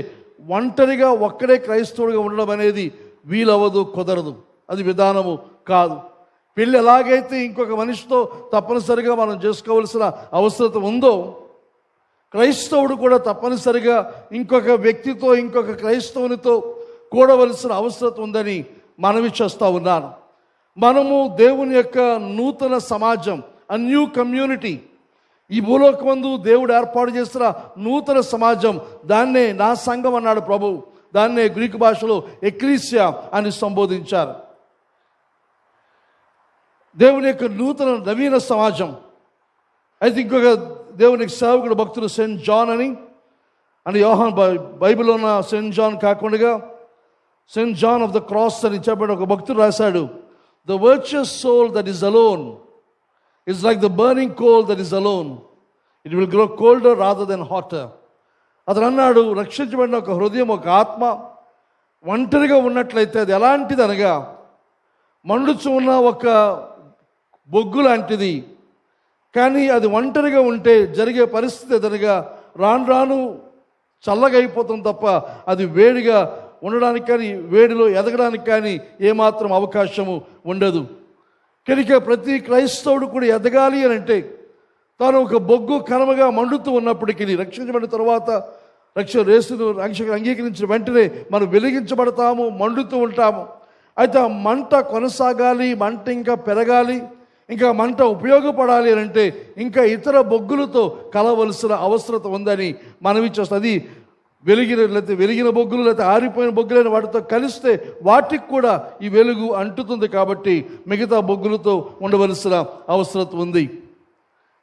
ఒంటరిగా ఒక్కడే క్రైస్తవుడిగా ఉండడం అనేది వీలవదు, కుదరదు. అది విధానము కాదు. పెళ్ళి ఎలాగైతే ఇంకొక మనిషితో తప్పనిసరిగా మనం చేసుకోవలసిన అవసరం ఉందో, క్రైస్తవుడు కూడా తప్పనిసరిగా ఇంకొక వ్యక్తితో, ఇంకొక క్రైస్తవునితో కూడవలసిన అవసరం ఉందని మనవి చేస్తూ ఉన్నాను. మనము దేవుని యొక్క నూతన సమాజం, a new community. ఈ భూలోకమందు దేవుడు ఏర్పాటు చేసిన నూతన సమాజం, దాన్నే నా సంఘం అన్నాడు ప్రభు. దాన్నే గ్రీకు భాషలో ఎక్లీసియా అని సంబోధించారు. దేవుని యొక్క నూతన నవీన సమాజం. అయితే ఇంకొక దేవుని సేవకుడు భక్తుడు సెయింట్ జాన్ అని యోహాన్ బైబిల్లో ఉన్న సెయింట్ జాన్ కాకుండా Saint John of the cross అని చెప్పిన ఒక భక్తుడు రాశాడు, the virtuous soul that is alone is like the burning coal that is alone. It will grow colder rather than hotter. అతను అన్నాడు, రక్షించబడిన ఒక హృదయం, ఒక ఆత్మ ఒంటరిగా ఉన్నట్లయితే అది ఎలాంటిది అనగా మండుచు ఉన్న ఒక బొగ్గు లాంటిది. కానీ అది ఒంటరిగా ఉంటే జరిగే పరిస్థితి ఎదనగా రాను రాను చల్లగా అయిపోతుంది తప్ప అది వేడిగా ఉండడానికి కానీ వేడిలో ఎదగడానికి కానీ ఏమాత్రం అవకాశము ఉండదు. కనుక ప్రతి క్రైస్తవుడు కూడా ఎదగాలి అని అంటే తాను ఒక బొగ్గు కనమగా మండుతూ ఉన్నప్పటికీ, రక్షించబడిన తర్వాత రక్షణ అంగీకరించిన వెంటనే మనం వెలిగించబడతాము, మండుతూ ఉంటాము. అయితే ఆ మంట కొనసాగాలి, మంట ఇంకా పెరగాలి, ఇంకా మంట ఉపయోగపడాలి అని అంటే ఇంకా ఇతర బొగ్గులతో కలవలసిన అవసరం ఉందని మనవి చేస్తుంది. అది వెలిగిన బొగ్గులు లేకపోతే ఆరిపోయిన బొగ్గులైన వాటితో కలిస్తే వాటికి కూడా ఈ వెలుగు అంటుతుంది. కాబట్టి మిగతా బొగ్గులతో ఉండవలసిన అవసరం ఉంది.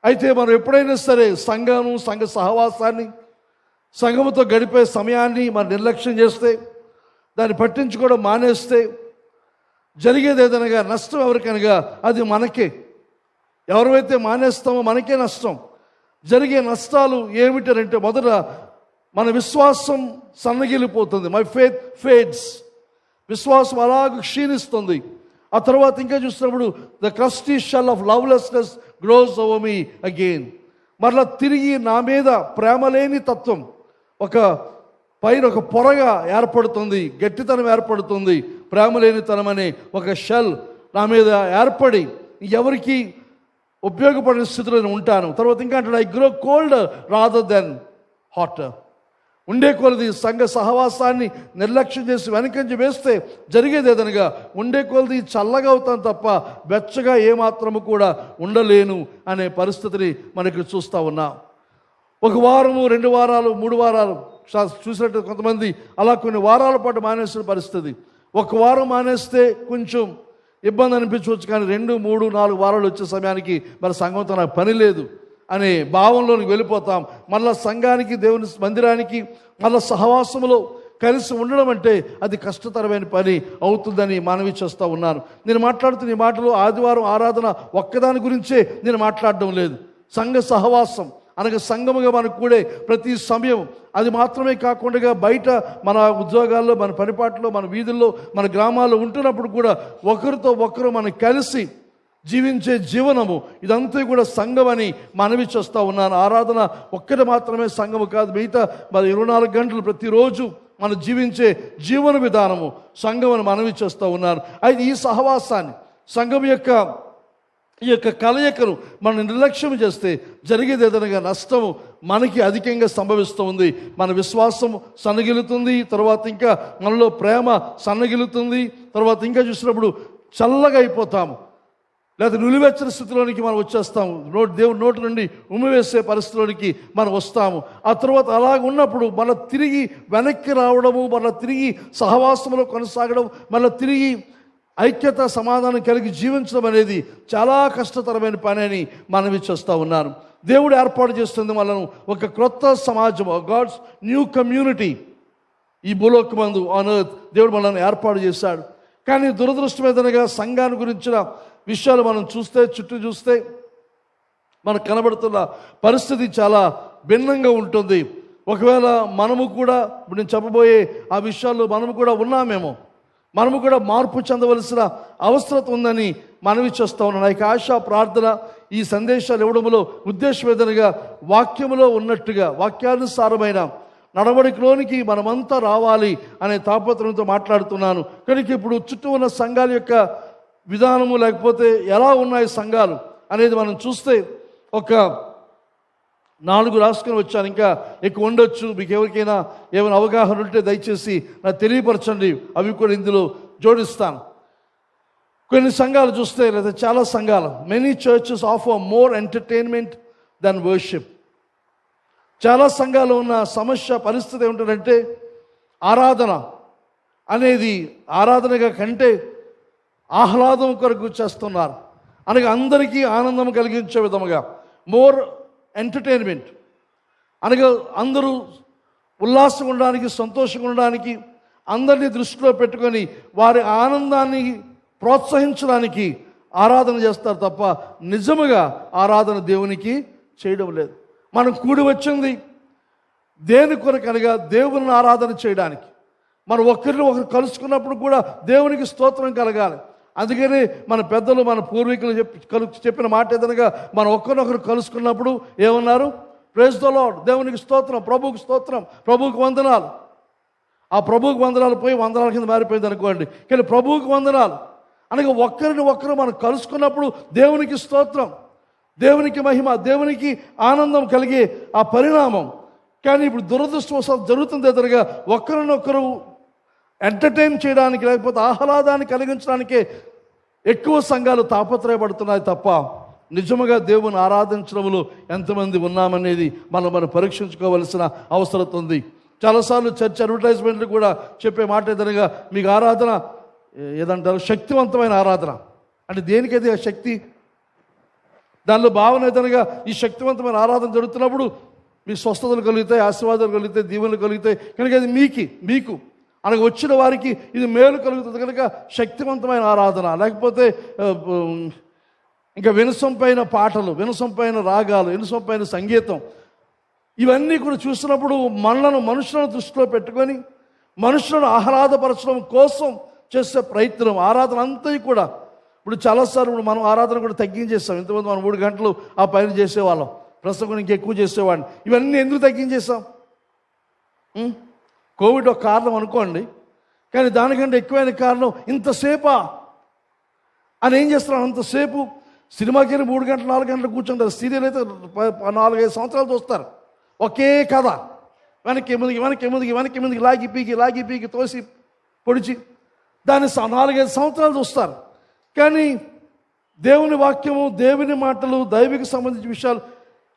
అయితే మనం ఎప్పుడైనా సరే సంఘ సహవాసాన్ని, సంఘముతో గడిపే సమయాన్ని మనం నిర్లక్ష్యం చేస్తే, దాన్ని పట్టించుకోవడం మానేస్తే జరిగేది ఏదనగా నష్టం ఎవరికనగా అది మనకే. ఎవరైతే మానేస్తామో మనకే నష్టం. జరిగే నష్టాలు ఏమిటంటే, మొదట మన విశ్వాసం సన్నగిలిపోతుంది. My faith fades. విశ్వాసం అలాగ క్షీణిస్తుంది. ఆ తర్వాత ఇంకా చూసినప్పుడు the crusty shell of lovelessness grows over me again. మరలా తిరిగి నా మీద ప్రేమ లేని తత్వం, ఒక పైన ఒక పొరగా ఏర్పడుతుంది, గట్టితనం ఏర్పడుతుంది. ప్రేమ లేనితనం అనే ఒక షెల్ నా మీద ఏర్పడి ఎవరికి ఉపయోగపడిన స్థితిలో నేను ఉంటాను. తర్వాత ఇంకా అంటాడు, I grow colder rather than hotter. ఉండే కొలది సంఘ సహవాసాన్ని నిర్లక్ష్యం చేసి వెనకంచి వేస్తే జరిగేది ఏదనగా ఉండే కొలది చల్లగా అవుతాను తప్ప వెచ్చగా ఏమాత్రము కూడా ఉండలేను అనే పరిస్థితిని మనకి చూస్తూ ఉన్నాం. ఒక వారము, 2 వారాలు, 3 వారాలు చూసినట్టు కొంతమంది అలా కొన్ని వారాల పాటు మానేసిన పరిస్థితి. ఒక వారం మానేస్తే కొంచెం ఇబ్బంది అనిపించవచ్చు, కానీ 2, 3, 4 వారాలు వచ్చే సమయానికి మరి సంఘంతో నాకు పని లేదు అనే భావంలోనికి వెళ్ళిపోతాం. మళ్ళా సంఘానికి, దేవుని మందిరానికి, మళ్ళా సహవాసములో కలిసి ఉండడం అంటే అది కష్టతరమైన పని అవుతుందని మనవి చేస్తూ ఉన్నాను. నేను మాట్లాడుతున్న ఈ మాటలు ఆదివారం ఆరాధన ఒక్కదాని గురించే నేను మాట్లాడడం లేదు. సంఘ సహవాసం అనగా సంఘముగా మనకు కూడే ప్రతి సమయం, అది మాత్రమే కాకుండా బయట మన ఉద్యోగాల్లో, మన పనిపాట్లో, మన వీధుల్లో, మన గ్రామాల్లో ఉంటున్నప్పుడు కూడా ఒకరితో ఒకరు మనం కలిసి జీవించే జీవనము, ఇదంతా కూడా సంఘం అని మనవి చేస్తూ ఉన్నాను. ఆరాధన ఒక్కటి మాత్రమే సంఘము కాదు, మిగతా మరి 24 గంటలు ప్రతిరోజు మనం జీవించే జీవన విధానము సంఘం అని మనవి చేస్తూ ఉన్నాను. అయితే ఈ సహవాసాన్ని, సంఘం యొక్క ఈ యొక్క కలయికను మనం నిర్లక్ష్యం చేస్తే జరిగేది ఏదైనా నష్టము మనకి అధికంగా సంభవిస్తూ ఉంది. మన విశ్వాసం సన్నగిలుతుంది, తర్వాత ఇంకా మనలో ప్రేమ సన్నగిలుతుంది, తర్వాత ఇంకా చూసినప్పుడు చల్లగా అయిపోతాము, లేదా నిలువెచ్చని స్థితిలోనికి మనం వచ్చేస్తాము. దేవుడి నోటి నుండి ఉమ్మివేసే పరిస్థితిలోనికి మనం వస్తాము. ఆ తర్వాత అలాగ ఉన్నప్పుడు మళ్ళీ తిరిగి వెనక్కి రావడము, మళ్ళీ తిరిగి సహవాసంలో కొనసాగడం, మళ్ళీ తిరిగి ఐక్యత సమాధానం కలిగి జీవించడం అనేది చాలా కష్టతరమైన పని అని మనవి చేస్తూ ఉన్నాను. దేవుడు ఏర్పాటు చేస్తుంది మనను ఒక క్రొత్త సమాజం, గాడ్స్ న్యూ కమ్యూనిటీ. ఈ భూలోకమందు ఆన్ ఎర్త్ దేవుడు మనల్ని ఏర్పాటు చేశాడు. కానీ దురదృష్టమేదనగా సంఘాన్ని గురించిన విషయాలు మనం చూస్తే, చుట్టూ చూస్తే మనకు కనబడుతున్న పరిస్థితి చాలా భిన్నంగా ఉంటుంది. ఒకవేళ మనము కూడా ఇప్పుడు నేను చెప్పబోయే ఆ విషయాల్లో మనము కూడా ఉన్నామేమో, మనము కూడా మార్పు చెందవలసిన అవసరం ఉందని మనవి చేస్తా ఉన్నాను. నా యొక్క ఆశా ప్రార్థన ఈ సందేశాలు ఇవ్వడంలో ఉద్దేశం ఏదనగా వాక్యములో ఉన్నట్టుగా వాక్యానుసారమైన నడవడికలోనికి మనమంతా రావాలి అనే తాపత్రయంతో మాట్లాడుతున్నాను. కనుక ఇప్పుడు చుట్టూ ఉన్న సంఘాల యొక్క విధానము లేకపోతే ఎలా ఉన్నాయి సంఘాలు అనేది మనం చూస్తే ఒక 4 రాసుకొని వచ్చాను. ఇంకా ఎక్కువ ఉండొచ్చు. మీకు ఎవరికైనా ఏమైనా అవగాహన ఉంటే దయచేసి నాకు తెలియపరచండి, అవి కూడా ఇందులో జోడిస్తాను. కొన్ని సంఘాలు చూస్తే లేదా చాలా సంఘాలు, many churches offer more entertainment than worship. చాలా సంఘాలు ఉన్న సమస్య పరిస్థితి ఏమిటంటే ఆరాధన అనేది ఆరాధనగా కంటే ఆహ్లాదం కొరకు చేస్తున్నారు. అనగా అందరికీ ఆనందం కలిగించే విధముగా మోర్ ఎంటర్టైన్మెంట్, అనగా అందరూ ఉల్లాసంగా ఉండడానికి, సంతోషంగా ఉండడానికి, అందరినీ దృష్టిలో పెట్టుకొని వారి ఆనందాన్ని ప్రోత్సహించడానికి ఆరాధన చేస్తారు తప్ప నిజముగా ఆరాధన దేవునికి చేయడం లేదు. మనం కూడి వచ్చింది దేని కొరకు అనగా దేవుని ఆరాధన చేయడానికి. మనం ఒకరిని ఒకరు కలుసుకున్నప్పుడు కూడా దేవునికి స్తోత్రం కలగాలి. అందుకని మన పెద్దలు మన పూర్వీకులు చెప్పిన మాట ఏదనగా మనం ఒకరినొకరు కలుసుకున్నప్పుడు ఏమన్నారు? ప్రైజ్ ద లార్డ్, దేవునికి స్తోత్రం, ప్రభువుకి స్తోత్రం, ప్రభువుకి వందనాలు. ఆ ప్రభువుకి వందనాలు పోయి వందనాల కింద మారిపోయింది అనుకోండి. కానీ ప్రభువుకి వందనాలు అనగా ఒకరిని ఒకరు మనం కలుసుకున్నప్పుడు దేవునికి స్తోత్రం, దేవునికి మహిమ, దేవునికి ఆనందం కలిగే ఆ పరిణామం. కానీ ఇప్పుడు దురదృష్టవశాత్తు జరుగుతుంది ఎదురుగా ఒకరినొకరు ఎంటర్టైన్ చేయడానికి లేకపోతే ఆహ్లాదాన్ని కలిగించడానికే ఎక్కువ సంఘాలు తాపత్రయపడుతున్నాయి తప్ప నిజముగా దేవుని ఆరాధించడంలో ఎంతమంది ఉన్నామనేది మనం పరీక్షించుకోవలసిన అవసరం ఉంది. చాలాసార్లు చర్చ్ అడ్వర్టైజ్మెంట్లు కూడా చెప్పే మాట ఏదనగా మీకు ఆరాధన ఏదంటారు, శక్తివంతమైన ఆరాధన. అంటే దేనికైతే ఆ శక్తి, దానిలో భావన ఏదనగా ఈ శక్తివంతమైన ఆరాధన జరుగుతున్నప్పుడు మీకు స్వస్థతలు కలుగుతాయి, ఆశీర్వాదాలు కలుగుతాయి, దీవెనలు కలుగుతాయి. కనుక అది మీకు అనగా వచ్చిన వారికి ఇది మేలు కలుగుతుంది కనుక శక్తివంతమైన ఆరాధన. లేకపోతే ఇంకా వినసొంపైన పాటలు, వినసొంపైన రాగాలు, వినసొంపైన సంగీతం, ఇవన్నీ కూడా చూసినప్పుడు మనుషులను దృష్టిలో పెట్టుకొని మనుషులను ఆహ్లాదపరచడం కోసం చేసే ప్రయత్నం ఆరాధన అంతా కూడా. ఇప్పుడు చాలాసార్లు ఇప్పుడు మనం ఆరాధన కూడా తగ్గించేస్తాం. ఇంతమంది మనం 3 గంటలు ఆ పైన చేసేవాళ్ళం, ప్రస్తుతం ఇంకెక్కువ చేసేవాడిని. ఇవన్నీ ఎందుకు తగ్గించేస్తాం? కోవిడ్ ఒక కారణం అనుకోండి, కానీ దానికంటే ఎక్కువైన కారణం ఇంతసేపా అని ఏం చేస్తున్నాం? అంతసేపు సినిమాకి 3 గంటలు 4 గంటలు కూర్చుంటారు. సీరియల్ అయితే 4-5 సంవత్సరాలు చూస్తారు. ఒకే కథ, వెనక్కి ముందుకి లాగి పీకి తోసి పొడిచి దాన్ని 4-5 సంవత్సరాలు చూస్తారు. కానీ దేవుని వాక్యము, దేవుని మాటలు, దైవిక సంబంధించిన విషయాలు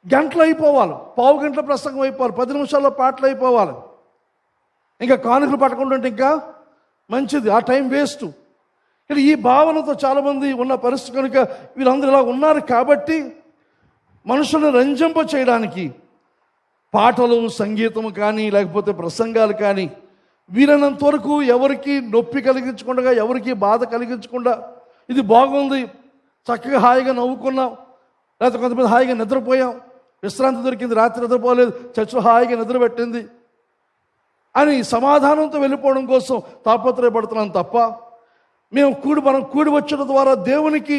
గంటలు అయిపోవాలి, పావు గంటల ప్రసంగం అయిపోవాలి, 10 నిమిషాల్లో పాటలు అయిపోవాలి. ఇంకా కానుకలు పట్టకుండా ఇంకా మంచిది, ఆ టైం వేస్ట్. కానీ ఈ భావనతో చాలామంది ఉన్న పరిస్థితి కనుక వీళ్ళందరూ ఇలా ఉన్నారు కాబట్టి మనుషులను రంజింప చేయడానికి పాటలు, సంగీతము కానీ లేకపోతే ప్రసంగాలు కానీ వీలైనంత వరకు ఎవరికి నొప్పి కలిగించకుండా, ఎవరికి బాధ కలిగించకుండా, ఇది బాగుంది, చక్కగా హాయిగా నవ్వుకున్నాం, లేకపోతే కొంతమంది హాయిగా నిద్రపోయాం, విశ్రాంతి దొరికింది, రాత్రి నిద్రపోలేదు, చర్చలో హాయిగా నిద్ర పెట్టింది అని సమాధానంతో వెళ్ళిపోవడం కోసం తాపత్రయపడుతున్నాం తప్ప మనం కూడి వచ్చడం ద్వారా దేవునికి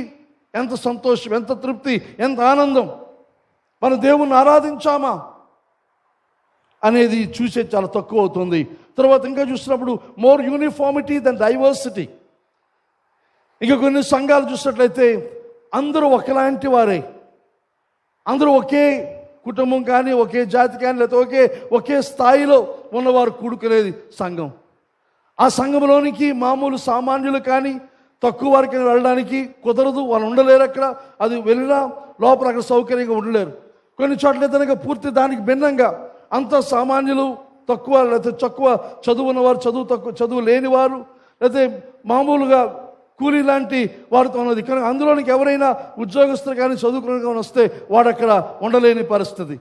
ఎంత సంతోషం, ఎంత తృప్తి, ఎంత ఆనందం, మనం దేవుణ్ణి ఆరాధించామా అనేది చూసే చాలా తక్కువ అవుతుంది. తర్వాత ఇంకా చూసినప్పుడు మోర్ యూనిఫార్మిటీ దెన్ డైవర్సిటీ. ఇంకా కొన్ని సంఘాలు చూసినట్లయితే అందరూ ఒకలాంటి వారే, అందరూ ఒకే కుటుంబం కానీ, ఒకే జాతి కానీ, లేకపోతే ఒకే స్థాయిలో ఉన్నవారు కూడుకునేది సంఘం. ఆ సంఘంలోనికి మామూలు సామాన్యులు కానీ తక్కువ వారికి వెళ్ళడానికి కుదరదు, వాళ్ళు ఉండలేరు అక్కడ. అది వెళ్ళినా లోపల అక్కడ సౌకర్యంగా ఉండలేరు. కొన్ని చోట్ల ఏదైనా పూర్తి దానికి భిన్నంగా అంత సామాన్యులు, తక్కువ లేకపోతే తక్కువ చదువు ఉన్నవారు, చదువు లేనివారు, లేకపోతే మామూలుగా కూలీ లాంటి వారితో ఉన్నది. కానీ అందులోనికి ఎవరైనా ఉద్యోగస్తులు కానీ చదువుకున్న కానీ వస్తే వాడు అక్కడ ఉండలేని పరిస్థితి.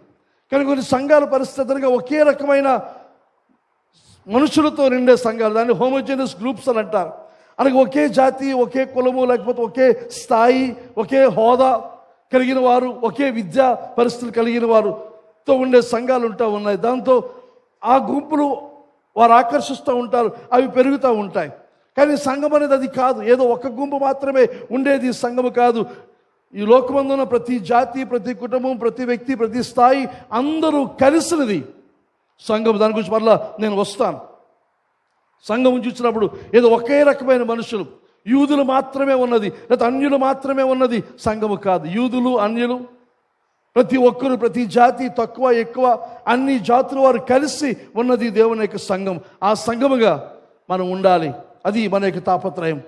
కానీ కొన్ని సంఘాల పరిస్థితి ఒకే రకమైన మనుషులతో నిండే సంఘాలు, దాన్ని హోమోజీనియస్ గ్రూప్స్ అని అంటారు. అలాగే ఒకే జాతి, ఒకే కులము, లేకపోతే ఒకే స్థాయి, ఒకే హోదా కలిగిన వారు, ఒకే విద్యా పరిస్థితులు కలిగిన వారుతో ఉండే సంఘాలు ఉన్నాయి. దాంతో ఆ గుంపులు వారు ఆకర్షిస్తూ ఉంటారు, అవి పెరుగుతూ ఉంటాయి. కానీ సంఘం అనేది అది కాదు. ఏదో ఒక గుంపు మాత్రమే ఉండేది సంఘము కాదు. ఈ లోకమందున్న ప్రతి జాతి, ప్రతి కుటుంబం, ప్రతి వ్యక్తి, ప్రతి స్థాయి అందరూ కలిసినది సంఘం. దాని గురించి మరలా నేను వస్తాను. సంఘం చూసినప్పుడు ఏదో ఒకే రకమైన మనుషులు, యూదులు మాత్రమే ఉన్నది, లేదా అన్యులు మాత్రమే ఉన్నది సంఘము కాదు. యూదులు, అన్యులు, ప్రతి ఒక్కరు, ప్రతి జాతి, తక్కువ ఎక్కువ అన్ని జాతుల వారు కలిసి ఉన్నది దేవుని యొక్క సంఘం. ఆ సంఘముగా మనం ఉండాలి. అది మన యొక్క తాపత్రయం.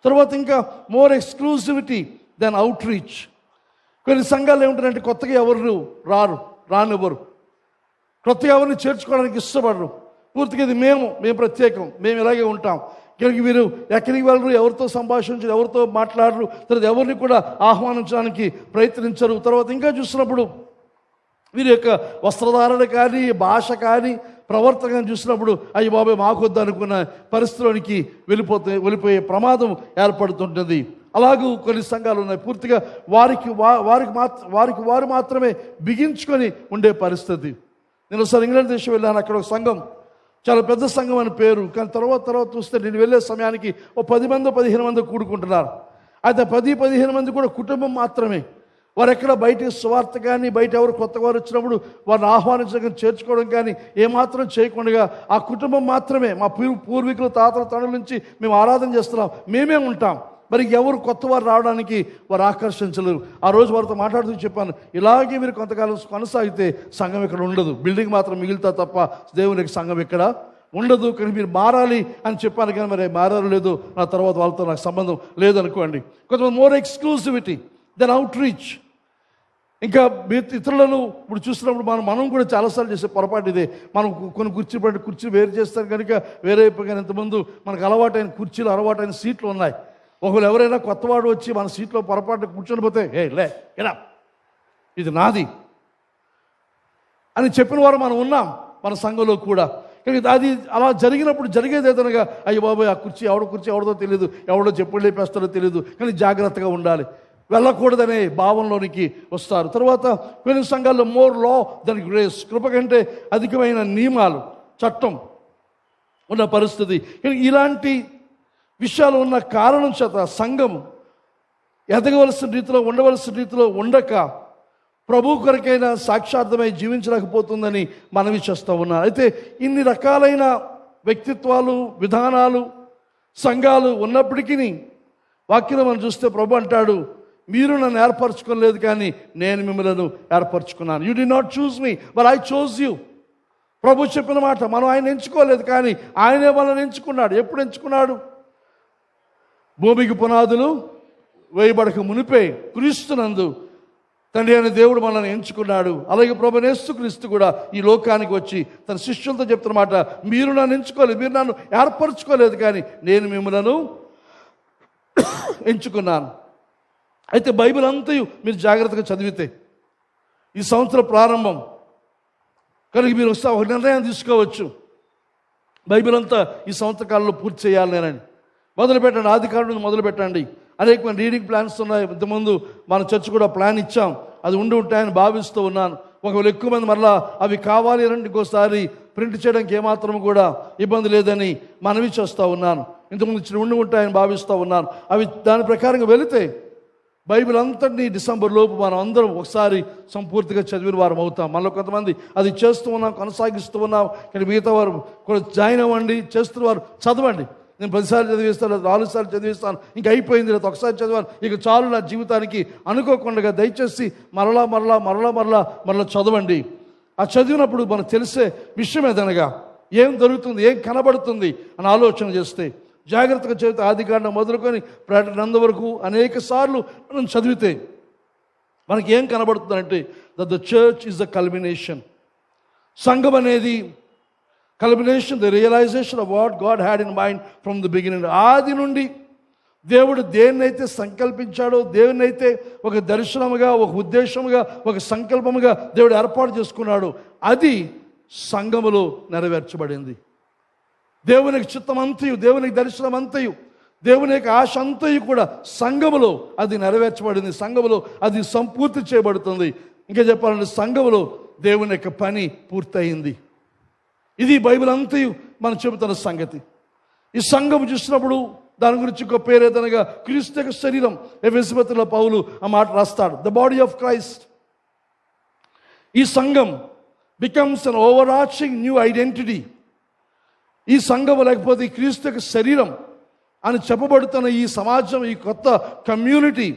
తర్వాత ఇంకా మోర్ ఎక్స్క్లూసివిటీ దెన్ అవుట్ రీచ్. కొన్ని సంఘాలు ఏముంటారంటే కొత్తగా ఎవరు రానివ్వరు, కొత్తగా ఎవరిని చేర్చుకోవడానికి ఇష్టపడరు. పూర్తిగా ఇది మేము ప్రత్యేకం, మేము ఇలాగే ఉంటాం. ఇక్కడికి వీరు ఎక్కడికి వెళ్ళరు, ఎవరితో సంభాషించరు, ఎవరితో మాట్లాడరు, తర్వాత ఎవరిని కూడా ఆహ్వానించడానికి ప్రయత్నించరు. తర్వాత ఇంకా చూసినప్పుడు వీరి యొక్క వస్త్రధారణ కానీ, భాష కానీ, ప్రవర్తన చూసినప్పుడు అయ్యి బాబాయ్ మాకొద్దు అనుకున్న పరిస్థితిలోనికి వెళ్ళిపోయే ప్రమాదం ఏర్పడుతుంటుంది. అలాగూ కొన్ని సంఘాలు ఉన్నాయి, పూర్తిగా వారికి వారు మాత్రమే బిగించుకొని ఉండే పరిస్థితి. నేను ఒకసారి ఇంగ్లాండ్ దేశం వెళ్ళాను. అక్కడ ఒక సంఘం, చాలా పెద్ద సంఘం అని పేరు, కానీ తర్వాత చూస్తే నేను వెళ్ళే సమయానికి 10 మంది 15 మంది కూడుకుంటున్నారు. అయితే 10-15 మంది కూడా కుటుంబం మాత్రమే. వారు ఎక్కడ బయట స్వార్థ కానీ, బయట ఎవరు కొత్త వారు వచ్చినప్పుడు వారిని ఆహ్వానించడం, చేర్చుకోవడం కానీ ఏమాత్రం చేయకుండా ఆ కుటుంబం మాత్రమే, మా పూర్వీకులు, తాతల తండ్రుల నుంచి మేము ఆరాధన చేస్తున్నాం, మేమే ఉంటాం. మరి ఎవరు కొత్త వారు రావడానికి వారు ఆకర్షించలేరు. ఆ రోజు వారితో మాట్లాడుతూ చెప్పాను, ఇలాగే మీరు కొంతకాలం కొనసాగితే సంఘం ఇక్కడ ఉండదు, బిల్డింగ్ మాత్రం మిగులుతా తప్ప దేవునికి సంఘం ఇక్కడ ఉండదు. కానీ మీరు మారాలి అని చెప్పాను. కానీ మరి మారారు లేదు, నా తర్వాత వాళ్ళతో నాకు సంబంధం లేదనుకోండి. కొంతమంది మోర్ ఎక్స్క్లూసివిటీ దెన్ అవుట్ రీచ్. ఇంకా ఇతరులను ఇప్పుడు చూసినప్పుడు మనం కూడా చాలాసార్లు చేసే పొరపాటు ఇదే. మనం కొన్ని కుర్చీ వేరు చేస్తారు కనుక వేరే అయిపోయి ఇంతకుముందు మనకు అలవాటైన కుర్చీలు, అలవాటైన సీట్లు ఉన్నాయి. ఒకవేళ ఎవరైనా కొత్తవాడు వచ్చి మన సీట్లో పొరపాటు కూర్చొని పోతే ఎలా ఇది నాది అని చెప్పిన వారు మనం ఉన్నాం మన సంఘంలో కూడా. కానీ అది అలా జరిగినప్పుడు జరిగేది ఏదనగా అయ్యో బాబోయ్ ఆ కుర్చీ ఎవరిదో తెలియదు, ఎవడో చెప్పులు లేపేస్తారో తెలియదు, కానీ జాగ్రత్తగా ఉండాలి, వెళ్ళకూడదనే భావంలోనికి వస్తారు. తర్వాత కొన్ని సంఘాల్లో మోర్ లా దెన్ గ్రేస్, కృప కంటే అధికమైన నియమాలు, చట్టం ఉన్న పరిస్థితి. కానీ ఇలాంటి విషయాలు ఉన్న కారణం చేత సంఘం ఎదగవలసిన రీతిలో, ఉండవలసిన రీతిలో ఉండక ప్రభు కొరకైనా సాక్షార్థమై జీవించలేకపోతుందని మనవి చేస్తూ ఉన్నారు. అయితే ఇన్ని రకాలైన వ్యక్తిత్వాలు, విధానాలు, సంఘాలు ఉన్నప్పటికీ వాక్యం మనం చూస్తే ప్రభు అంటాడు, మీరు నన్ను ఏర్పరచుకోలేదు కానీ నేను మిమ్మల్ని ఏర్పరచుకున్నాను. You did not choose me but I chose you. ప్రభు చెప్పిన మాట. మనం ఆయన ఎంచుకోలేదు కానీ ఆయనే మనల్ని ఎంచుకున్నాడు. ఎప్పుడు ఎంచుకున్నాడు? భూమికి పునాదులు వేయబడక మునిపే క్రీస్తునందు తండ్రి అయిన దేవుడు మనల్ని ఎంచుకున్నాడు. అలాగే ప్రభువైన యేసుక్రీస్తు కూడా ఈ లోకానికి వచ్చి తన శిష్యులతో చెప్తున్న మాట, మీరు నన్ను ఎంచుకోలేదు, మీరు నన్ను ఏర్పరచుకోలేదు కానీ నేను మిమ్మల్ని ఎంచుకున్నాను. అయితే బైబిల్ అంతయు మీరు జాగ్రత్తగా చదివితే ఈ సంవత్సరం ప్రారంభం కనుక మీరు వస్తే ఒక నిర్ణయం తీసుకోవచ్చు, బైబిల్ అంతా ఈ సంవత్సర కాలంలో పూర్తి చేయాలి నేనని. మొదలు పెట్టండి, ఆది కాండం నుంచి మొదలు పెట్టండి. అనేకమైన రీడింగ్ ప్లాన్స్ ఉన్నాయి. ఇంతకుముందు మన చర్చ్ కూడా ప్లాన్ ఇచ్చాం, అది ఉంటాయని భావిస్తూ ఉన్నాను. ఒకవేళ ఎక్కువ మంది మరలా అవి కావాలి అని ఇంకోసారి ప్రింట్ చేయడానికి ఏమాత్రం కూడా ఇబ్బంది లేదని మనవి చేస్తూ ఉన్నాను. ఇంతకుముందు ఇచ్చిన ఉంటాయని భావిస్తూ ఉన్నాను. అవి దాని ప్రకారంగా వెళితే బైబిల్ అంతటినీ డిసెంబర్ లోపు మనం అందరం ఒకసారి సంపూర్తిగా చదివిన వారం అవుతాం. మనలో కొంతమంది అది చేస్తూ ఉన్నాం, కొనసాగిస్తూ ఉన్నాం. కానీ మిగతా వారు కూడా జాయిన్ అవ్వండి, చేస్తున్న వారు చదవండి. నేను 10 సార్లు చదివిస్తాను, 4 సార్లు చదివిస్తాను, ఇంకా అయిపోయింది, లేదా ఒకసారి చదివాను, ఇక చాలు నా జీవితానికి అనుకోకుండా దయచేసి మరలా చదవండి. ఆ చదివినప్పుడు మనకు తెలిసే విషయం ఏదనగా ఏం జరుగుతుంది, ఏం కనబడుతుంది అని ఆలోచన చేస్తే జాగ్రత్తగా చదివితే ఆది కాండం మొదలుకొని ప్రకటన వరకు అనేక సార్లు మనం చదివితే మనకి ఏం కనబడుతుందంటే that the church is the culmination. సంఘం అనేది culmination, the realisation of what God had in mind from the beginning. ఆది నుండి దేవుడు దేన్నైతే సంకల్పించాడో, దేవునైతే ఒక దర్శనముగా, ఒక ఉద్దేశముగా, ఒక సంకల్పముగా దేవుడు ఏర్పాటు చేసుకున్నాడు, అది సంఘములో నెరవేర్చబడింది. దేవునికి చిత్తం అంతయు, దేవునికి దర్శనం అంతయు, దేవుని యొక్క ఆశ అంతయు కూడా సంఘములో అది నెరవేర్చబడింది. సంఘములో అది సంపూర్తి చేయబడుతుంది. ఇంకా చెప్పాలంటే సంఘములో దేవుని యొక్క పని పూర్తయింది. ఇది బైబిల్ అంతయు మనం చెబుతున్న సంగతి. ఈ సంఘం చూసినప్పుడు దాని గురించి ఒక పేరు ఏదనగా క్రీస్తు యొక్క శరీరం. ఎఫెసీయుల పౌలు ఆ మాట రాస్తాడు, ద బాడీ ఆఫ్ క్రైస్ట్. ఈ సంఘం becomes an over arching new identity. ఈ సంఘం లేకపోతే ఈ క్రీస్తు యొక్క శరీరం అని చెప్పబడుతున్న ఈ సమాజం, ఈ కొత్త కమ్యూనిటీ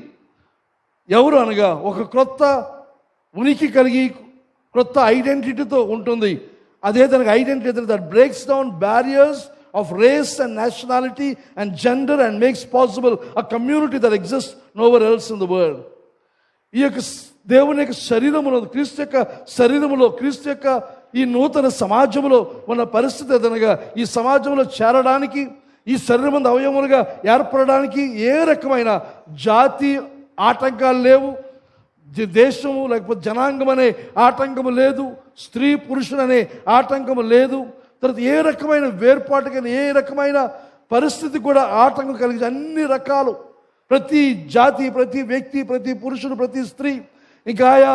ఎవరు అనగా ఒక క్రొత్త ఉనికి కలిగి క్రొత్త ఐడెంటిటీతో ఉంటుంది. అదే దానికి identity that breaks down barriers of race and nationality and gender and makes possible a community that exists nowhere else in the world. ఈ యొక్క దేవుని యొక్క శరీరములో, క్రీస్తు యొక్క శరీరములో, క్రీస్తు యొక్క ఈ నూతన సమాజంలో ఉన్న పరిస్థితి ఏదనగా ఈ సమాజంలో చేరడానికి, ఈ శరీరమందు అవయవములుగా ఏర్పడడానికి ఏ రకమైన జాతి ఆటంకాలు లేవు, దేశము లేకపోతే జనాంగం అనే ఆటంకము లేదు, స్త్రీ పురుషుడు అనే ఆటంకము లేదు. తర్వాత ఏ రకమైన వేర్పాటు కానీ ఏ రకమైన పరిస్థితి కూడా ఆటంకం కలిగి అన్ని రకాలు, ప్రతి జాతి, ప్రతి వ్యక్తి, ప్రతి పురుషుడు, ప్రతి స్త్రీ, ఇంకా ఆయా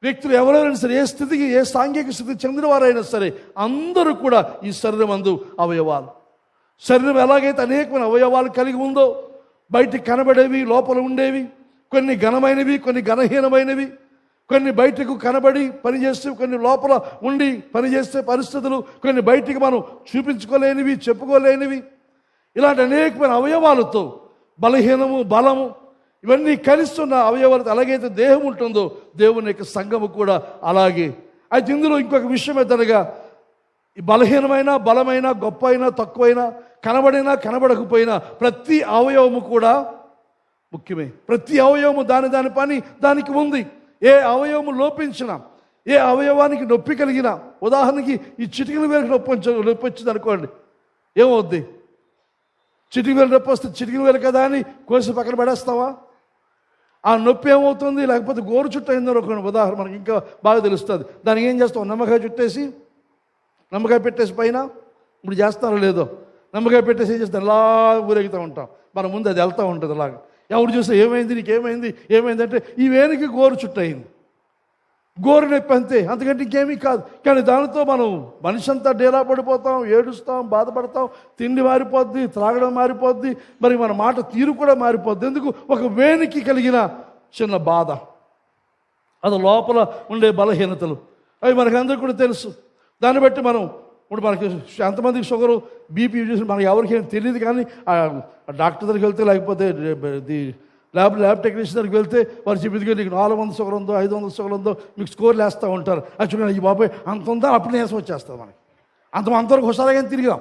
వ్యక్తులు ఎవరైనా సరే, ఏ స్థితికి, ఏ సాంఘిక స్థితికి చెందిన వారైనా సరే అందరూ కూడా ఈ శరీరం అందు అవయవాలు. శరీరం ఎలాగైతే అనేకమైన అవయవాలు కలిగి ఉందో, బయటికి కనబడేవి, లోపల ఉండేవి, కొన్ని ఘనమైనవి, కొన్ని ఘనహీనమైనవి, కొన్ని బయటకు కనబడి పనిచేస్తే, కొన్ని లోపల ఉండి పనిచేసే పరిస్థితులు, కొన్ని బయటికి మనం చూపించుకోలేనివి, చెప్పుకోలేనివి, ఇలాంటి అనేకమైన అవయవాలతో బలహీనము, బలము ఇవన్నీ కలిస్తున్న అవయవాలతో ఎలాగైతే దేహం ఉంటుందో దేవుని యొక్క సంఘము కూడా అలాగే. అయితే ఇందులో ఇంకొక విషయం ఏంటనగా ఈ బలహీనమైన, బలమైన, గొప్ప అయినా, తక్కువైనా, కనబడినా కనబడకపోయినా ప్రతి అవయవము కూడా ముఖ్యమే. ప్రతి అవయవము దాని పని దానికి ఉంది. ఏ అవయవము లోపించినా, ఏ అవయవానికి నొప్పి కలిగినా, ఉదాహరణకి ఈ చిటికల వేలకు నొప్పి వచ్చింది అనుకోండి, ఏమవుద్ది? చిటికి వేలు నొప్పి వస్తే చిటికల వేలు కదా అని కోసి పక్కన పడేస్తావా? ఆ నొప్పి ఏమవుతుంది? లేకపోతే గోరు చుట్టూ అయిందో ఒక ఉదాహరణ మనకి ఇంకా బాగా తెలుస్తుంది. దానికి ఏం చేస్తాం? నిమ్మకాయ చుట్టేసి, నిమ్మకాయ పెట్టేసి పైన, ఇప్పుడు చేస్తారో లేదో, నిమ్మకాయ పెట్టేసి ఏం చేస్తాం? అలా ఊరేగుతూ ఉంటాం. మన ముందు అది వెళ్తూ ఉంటుంది అలాగా. ఎవరు చూస్తే ఏమైంది, నీకేమైంది, ఏమైంది అంటే ఈ వేనికి గోరు చుట్టూ అయింది, గోరు నొప్పి అంతే, అంతకంటే ఇంకేమీ కాదు. కానీ దానితో మనం మనిషి అంతా డేలా పడిపోతాం, ఏడుస్తాం, బాధపడతాం, తిండి మారిపోద్ది, త్రాగడం మారిపోద్ది, మరి మన మాట తీరు కూడా మారిపోద్ది. ఎందుకు? ఒక వేనికి కలిగిన చిన్న బాధ, అది లోపల ఉండే బలహీనతలు, అవి మనకందరికీ కూడా తెలుసు. దాన్ని బట్టి మనం ఇప్పుడు మనకి ఎంతమందికి షుగరు, బీపీ చూసి మనకి ఎవరికి ఏం తెలియదు. కానీ డాక్టర్ దగ్గరికి వెళ్తే, లేకపోతే ల్యాబ్ టెక్నీషియన్ దగ్గరికి వెళ్తే వారు చెప్పేది నీకు 400 షుగర్ ఉందో, 500 షుగర్ ఉందో మీకు స్కోర్లు వేస్తూ ఉంటారు. అది చూడండి, ఈ బాబాయ్ అంత ఉందా, అప్పుడు నేసం వచ్చేస్తుంది మనకి. అంతవరకు హుషారుగా తిరిగాం.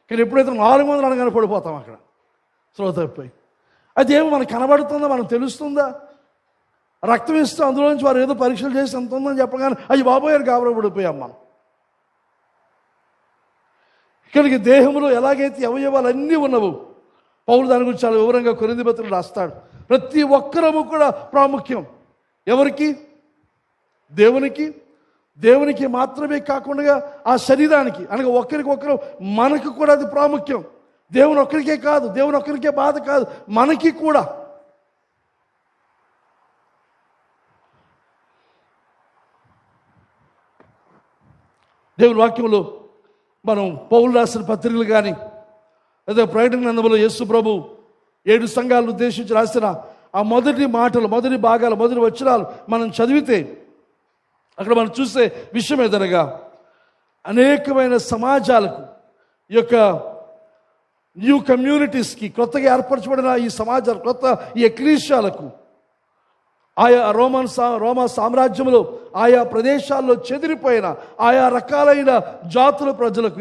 కానీ ఎప్పుడైతే 400 అనగానే పడిపోతాం అక్కడ స్లో తప్పిపోయి. అది ఏమో మనకు కనబడుతుందా, మనకు తెలుస్తుందా? రక్తం ఇస్తే అందులో నుంచి వారు ఏదో పరీక్షలు చేసి ఎంత ఉందని చెప్పగానే అయ్యి బాబాయ్ అని గాబరా పడిపోయాం మనం. ఇక్కడికి దేహంలో ఎలాగైతే అవయవాలన్నీ ఉన్నవు, పౌలు దాని గురించి చాలా వివరంగా కొరింథీ పత్రికలో రాస్తాడు. ప్రతి ఒక్కరము కూడా ప్రాముఖ్యం. ఎవరికి? దేవునికి. దేవునికి మాత్రమే కాకుండా ఆ శరీరానికి, అనగా ఒక్కరికొక్కరు మనకు కూడా అది ప్రాముఖ్యం. దేవుని ఒక్కరికే కాదు, దేవుని ఒక్కరికే బాధ కాదు, మనకి కూడా. దేవుని వాక్యంలో మనం పౌలు రాసిన పత్రికలు కానీ, లేదా ప్రకటన గ్రంథంలో యేసు ప్రభు 7 సంఘాలను ఉద్దేశించి రాసిన ఆ మొదటి మాటలు, మొదటి భాగాలు, మొదటి వచనాలు మనం చదివితే అక్కడ మనం చూసే విషయం ఏదనగా అనేకమైన సమాజాలకు, ఈ యొక్క న్యూ కమ్యూనిటీస్కి, కొత్తగా ఏర్పరచబడిన ఈ సమాజాలు, కొత్త ఈ ఎక్లీషియాలకు, ఆయా రోమా సామ్రాజ్యంలో ఆయా ప్రదేశాల్లో చెదిరిపోయిన ఆయా రకాలైన జాతుల ప్రజలకు,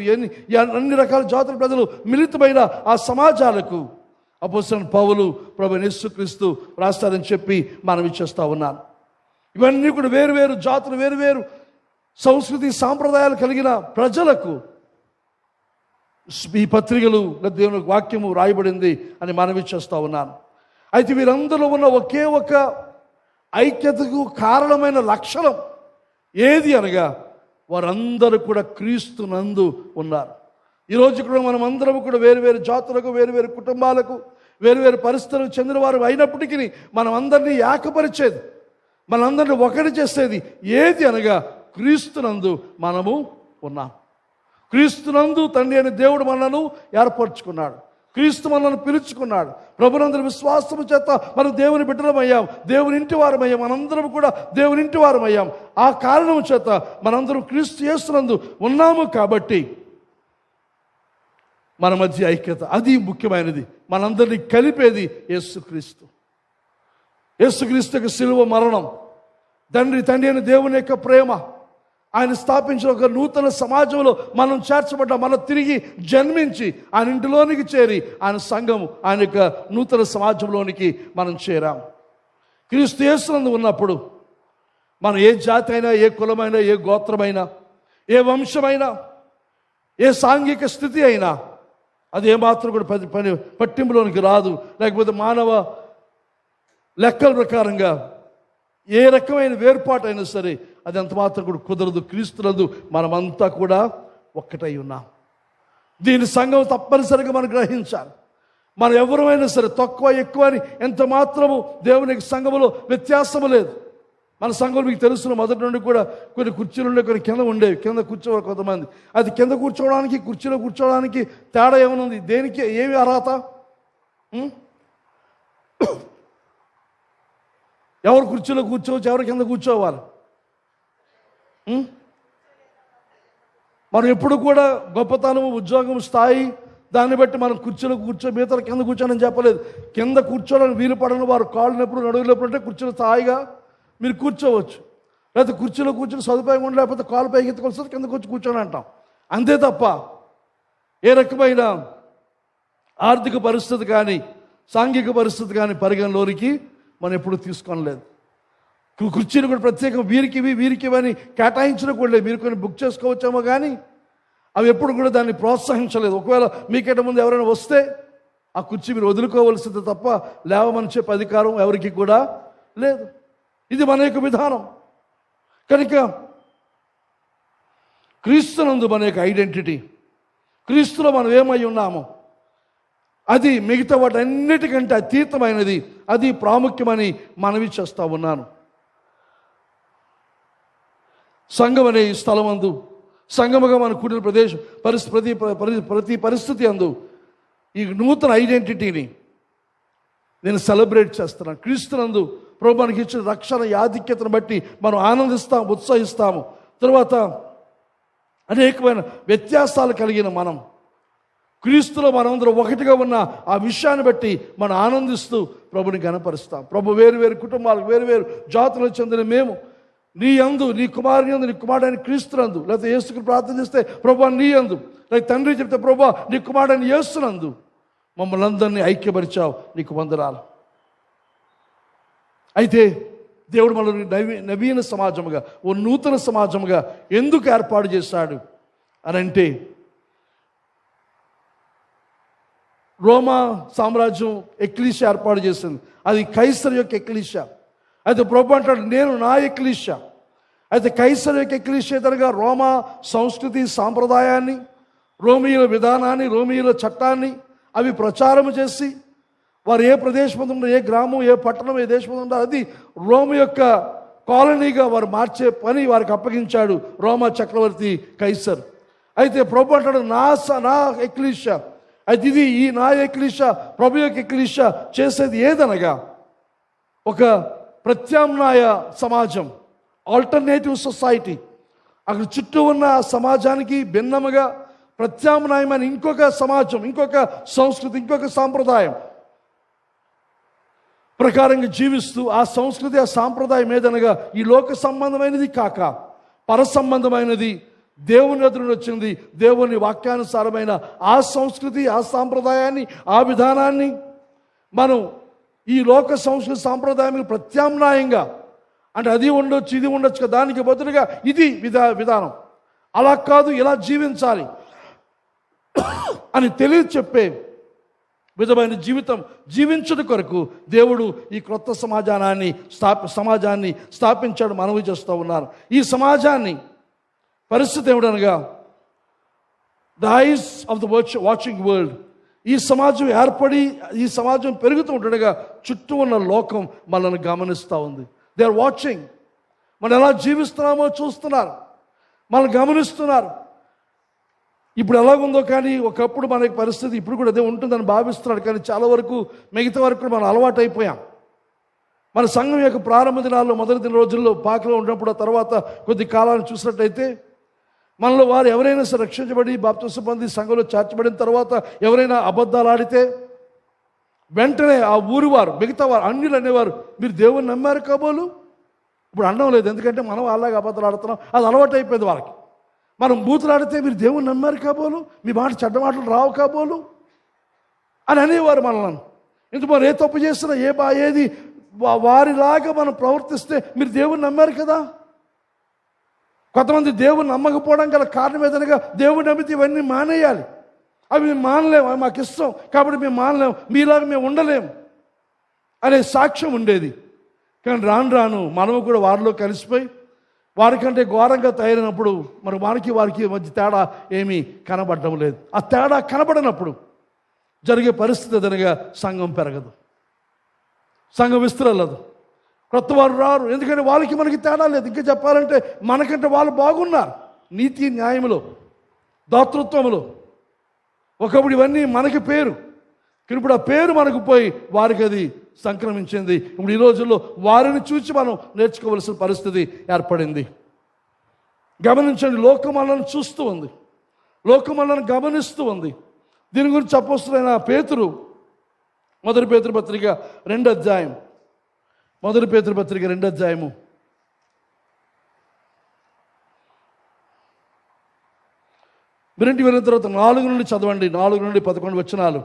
అన్ని రకాల జాతుల ప్రజలు మిళితమైన ఆ సమాజాలకు అపోస్తలుడైన పౌలు ప్రభువైన యేసుక్రీస్తు రాస్తారని చెప్పి మనం ఇచ్చేస్తా ఉన్నాను. ఇవన్నీ కూడా వేరు జాతులు, వేరు సంస్కృతి సాంప్రదాయాలు కలిగిన ప్రజలకు ఈ పత్రికలు, దేవుని వాక్యము రాయబడింది అని మనం ఇచ్చేస్తా ఉన్నాను. అయితే వీరందరూ ఉన్న ఒకే ఒక ఐక్యతకు కారణమైన లక్షణం ఏది అనగా వారందరూ కూడా క్రీస్తునందు ఉన్నారు. ఈరోజు కూడా మనం అందరం కూడా వేరు జాతులకు, వేరు కుటుంబాలకు, వేరు పరిస్థితులకు చెందిన వారు అయినప్పటికీ మనం అందరినీ ఏకపరిచేది, మనందరినీ ఒకటి చేసేది ఏది అనగా క్రీస్తునందు మనము ఉన్నాం. క్రీస్తునందు తండ్రి అయిన దేవుడు మనలను ఏర్పరచుకున్నాడు. క్రీస్తు మనల్ని పిలుచుకున్నాడు. ప్రభునందరి విశ్వాసము చేత మనం దేవుని బిడ్డలమయ్యాం, దేవుని ఇంటి వారమయ్యాం. మనందరం కూడా దేవుని ఇంటి వారమయ్యాం. ఆ కారణం చేత మనందరం క్రీస్తు యేసునందు ఉన్నాము. కాబట్టి మన మధ్య ఐక్యత, అది ముఖ్యమైనది. మనందరినీ కలిపేది యేసుక్రీస్తు. యేసుక్రీస్తు యొక్క శిలువ మరణం, తండ్రి అయిన దేవుని యొక్క ప్రేమ, ఆయన స్థాపించిన ఒక నూతన సమాజంలో మనం చేర్చబడ్డాం. మనం తిరిగి జన్మించి ఆయన ఇంటిలోనికి చేరి ఆయన సంఘము, ఆయన యొక్క నూతన సమాజంలోనికి మనం చేరాం. క్రీస్తు యేసునందు ఉన్నప్పుడు మనం ఏ జాతి అయినా, ఏ కులమైనా, ఏ గోత్రమైనా, ఏ వంశమైనా, ఏ సాంఘిక స్థితి అయినా అది ఏమాత్రం కూడా పట్టింపులోనికి రాదు. లేకపోతే మానవ లెక్కల ప్రకారంగా ఏ రకమైన వేర్పాటు అయినా సరే అది అంత మాత్రం కూడా కుదరదు. క్రీస్తునందు మనమంతా కూడా ఒక్కటై ఉన్నాం. దీని సంఘం తప్పనిసరిగా మనం గ్రహించాలి. మనం ఎవరైనా సరే తక్కువ ఎక్కువ అని ఎంత మాత్రము దేవునికి సంఘములో వ్యత్యాసము లేదు. మన సంఘం మీకు తెలుసును, మొదటి నుండి కూడా కొన్ని కుర్చీలు ఉండే, కొన్ని కింద ఉండేవి. కింద కూర్చోవాలి కొంతమంది. అది కింద కూర్చోవడానికి, కుర్చీలో కూర్చోవడానికి తేడా ఏమనుంది? దేనికి ఏమి అర్హత? ఎవరు కుర్చీలో కూర్చోవచ్చు, ఎవరు కింద కూర్చోవాలి? మనం ఎప్పుడు కూడా గొప్పతనం, ఉద్యోగం, స్థాయి దాన్ని బట్టి మనం కుర్చీలో మిగతా కింద కూర్చోనని చెప్పలేదు. కింద కూర్చోడానికి వీలు పడని వారు కాళ్ళు నొప్పుడు, నడువులు నొప్పుడు అంటే కుర్చీలో స్థాయిగా మీరు కూర్చోవచ్చు. లేకపోతే కుర్చీలో కూర్చొని సదుపాయం ఉండి లేకపోతే కాలు పైకి ఎత్తుకొస్తే కిందకు వచ్చి కూర్చొని అంటాం. అంతే తప్ప ఏ రకమైన ఆర్థిక పరిస్థితి కానీ, సాంఘిక పరిస్థితి కానీ పరిగణలోనికి మనం ఎప్పుడు తీసుకోలేదు. కుర్చీలు కూడా ప్రత్యేకంగా వీరికి అని కేటాయించడం కూడా లేదు. మీరు కొన్ని బుక్ చేసుకోవచ్చేమో కానీ అవి ఎప్పుడు కూడా దాన్ని ప్రోత్సహించలేదు. ఒకవేళ మీకేట ముందు ఎవరైనా వస్తే ఆ కుర్చీ మీరు వదులుకోవలసింది తప్ప లేవమని చెప్పే అధికారం ఎవరికి కూడా లేదు. ఇది మన యొక్క విధానం. కనుక క్రీస్తునందు మన యొక్క ఐడెంటిటీ, క్రీస్తులో మనం ఏమై ఉన్నామో అది మిగతా వాటన్నిటికంటే అతీతమైనది, అది ప్రాముఖ్యమని మనవి చేస్తూ ఉన్నాను. సంఘం అనే ఈ స్థలమందు, సంఘముగా మన కూడిన ప్రదేశం ప్రతి పరిస్థితి అందు ఈ నూతన ఐడెంటిటీని నేను సెలబ్రేట్ చేస్తున్నాను. క్రీస్తునందు ప్రభు మనకి ఇచ్చిన రక్షణ ఆధిక్యతను బట్టి మనం ఆనందిస్తాము, ఉత్సహిస్తాము. తర్వాత అనేకమైన వ్యత్యాసాలు కలిగిన మనం క్రీస్తులో మనందరం ఒకటిగా ఉన్న ఆ విషయాన్ని బట్టి మనం ఆనందిస్తూ ప్రభుని గణపరుస్తాం. ప్రభు వేరు కుటుంబాలకు, వేరు జాతులకు చెందిన మేము నీ యందు, నీ కుమారుని యందు, నీ కుమారుడైన క్రీస్తునందు, లేకపోతే యేసుకు ప్రార్థన చేస్తే ప్రభు నీ యందు, లేకపోతే తండ్రి చెప్తే ప్రభు నీ కుమారుడైన యేసునందు మమ్మల్ని అందరినీ ఐక్యపరిచావు, నీకు వందనాలు. అయితే దేవుడు మనల్ని నవీన సమాజముగా, ఓ నూతన సమాజముగా ఎందుకు ఏర్పాటు చేశాడు అని అంటే, రోమా సామ్రాజ్యం ఎక్లీషియా ఏర్పాటు చేసింది. అది కైసర్ యొక్క ఎక్లీషియా. అయితే ప్రభు అంటాడు, నేను నా ఎక్లీషియా. అయితే కైసర్ యొక్క ఎక్లీషియా తరగా రోమా సంస్కృతి సాంప్రదాయాన్ని, రోమియుల విధానాన్ని, రోమియుల చట్టాన్ని అవి ప్రచారం చేసి వారు ఏ ప్రదేశం ఉందో, ఏ గ్రామం, ఏ పట్టణం, ఏ దేశం ఉందో అది రోమ్ యొక్క కాలనీగా వారు మార్చే పని వారికి అప్పగించాడు రోమా చక్రవర్తి కైసర్. అయితే ప్రభు అంటాడు, నా ఎక్లీషియా. అయితే ఇది ఈ నా ఎక్లీషియా, ప్రభు యొక్క ఎక్లీషియా చేసేది ఏదనగా ఒక ప్రత్యామ్నాయ సమాజం, ఆల్టర్నేటివ్ సొసైటీ. అక్కడ చుట్టూ ఉన్న సమాజానికి భిన్నముగా ప్రత్యామ్నాయమైన ఇంకొక సమాజం, ఇంకొక సంస్కృతి, ఇంకొక సాంప్రదాయం ప్రకారంగా జీవిస్తూ ఆ సంస్కృతి, ఆ సాంప్రదాయం ఏదనగా ఈ లోక సంబంధమైనది కాక పర సంబంధమైనది, దేవుని ఎదురు వచ్చింది, దేవుని వాక్యానుసారమైన ఆ సంస్కృతి, ఆ సాంప్రదాయాన్ని, ఆ విధానాన్ని మనం ఈ లోక సంస్కృతి సాంప్రదాయానికి ప్రత్యామ్నాయంగా, అంటే అది ఉండొచ్చు, ఇది ఉండొచ్చు కదా, దానికి బదులుగా ఇది విధానం, అలా కాదు ఇలా జీవించాలి అని తెలియచెప్పే విధమైన జీవితం జీవించడం కొరకు దేవుడు ఈ క్రొత్త సమాజాన్ని స్థాపించాడు. మనవి చేస్తూ ఉన్నారు. ఈ సమాజాన్ని పరిస్థితి ఏమిటనగా, the eyes of the watching world, ఈ సమాజం ఏర్పడి ఈ సమాజం పెరుగుతూ ఉండగా చుట్టూ ఉన్న లోకం మనల్ని గమనిస్తూ ఉంది. They are watching. మనం ఎలా జీవిస్తున్నామో చూస్తున్నారు, మనల్ని గమనిస్తున్నారు. ఇప్పుడు ఎలాగుందో కానీ ఒకప్పుడు మనకి పరిస్థితి ఇప్పుడు కూడా అదే ఉంటుందని భావిస్తున్నాడు. కానీ చాలా వరకు మిగతా వరకు కూడా మనం అలవాటు అయిపోయాం. మన సంఘం యొక్క ప్రారంభ దినాల్లో మొదటి రోజుల్లో పాకలో ఉన్నప్పుడు, ఆ తర్వాత కొద్ది కాలాన్ని చూసినట్టయితే మనలో వారు ఎవరైనా సరే రక్షించబడి బాప్తిసం పొంది సంఘంలో చేర్చబడిన తర్వాత ఎవరైనా అబద్ధాలు ఆడితే వెంటనే ఆ ఊరి వారు, మిగతా వారు, అన్యులు అనేవారు, మీరు దేవుని నమ్మారు కాబోలు. ఇప్పుడు అనడం లేదు, ఎందుకంటే మనం అలాగే అబద్ధాలు ఆడుతున్నాం, అది అలవాటు అయిపోయింది వాళ్ళకి. మనం బూతులు ఆడితే మీరు దేవుని నమ్మారు కాబోలు, మీ మాట చెడ్డ మాటలు రావు కాబోలు అని అనేవారు మనల్ని. ఇంత మనం ఏ తప్పు చేసినా ఏది వారిలాగా మనం ప్రవర్తిస్తే మీరు దేవుని నమ్మారు కదా. కొంతమంది దేవుని నమ్మకపోవడం గల కారణం ఏదనగా దేవుని నమ్మితే ఇవన్నీ మానేయాలి, అవి మేము మానలేము, అవి మాకు ఇష్టం కాబట్టి మేము మానలేము, మీలాగా మేము ఉండలేము అనే సాక్ష్యం ఉండేది. కానీ రాను రాను మనము కూడా వారిలో కలిసిపోయి వారికంటే ఘోరంగా తయారైనప్పుడు మరి వారికి మధ్య తేడా ఏమీ కనబడడం లేదు. ఆ తేడా కనబడినప్పుడు జరిగే పరిస్థితి ఏదనగా సంఘం పెరగదు, సంఘం విస్తరలేదు, కొత్త వారు రారు. ఎందుకంటే వాళ్ళకి మనకి తేడా లేదు. ఇంకా చెప్పాలంటే మనకంటే వాళ్ళు బాగున్నారు నీతి న్యాయములో, దాతృత్వములో. ఒకప్పుడు ఇవన్నీ మనకి పేరు, కానీ ఇప్పుడు ఆ పేరు మనకు పోయి వారికి అది సంక్రమించింది. ఇప్పుడు ఈ రోజుల్లో వారిని చూసి మనం నేర్చుకోవలసిన పరిస్థితి ఏర్పడింది. గమనించండి, లోకం మనల్ని చూస్తూ ఉంది, లోకం మనల్ని గమనిస్తూ ఉంది. దీని గురించి అపోస్తలుడైన పేతురు మొదటి పేతురు పత్రిక 2వ అధ్యాయం, మొదటి పేతురు పత్రిక 2వ అధ్యాయము 2 విన్న తర్వాత 4 నుండి చదవండి. 4 నుండి 11 వచనాలు.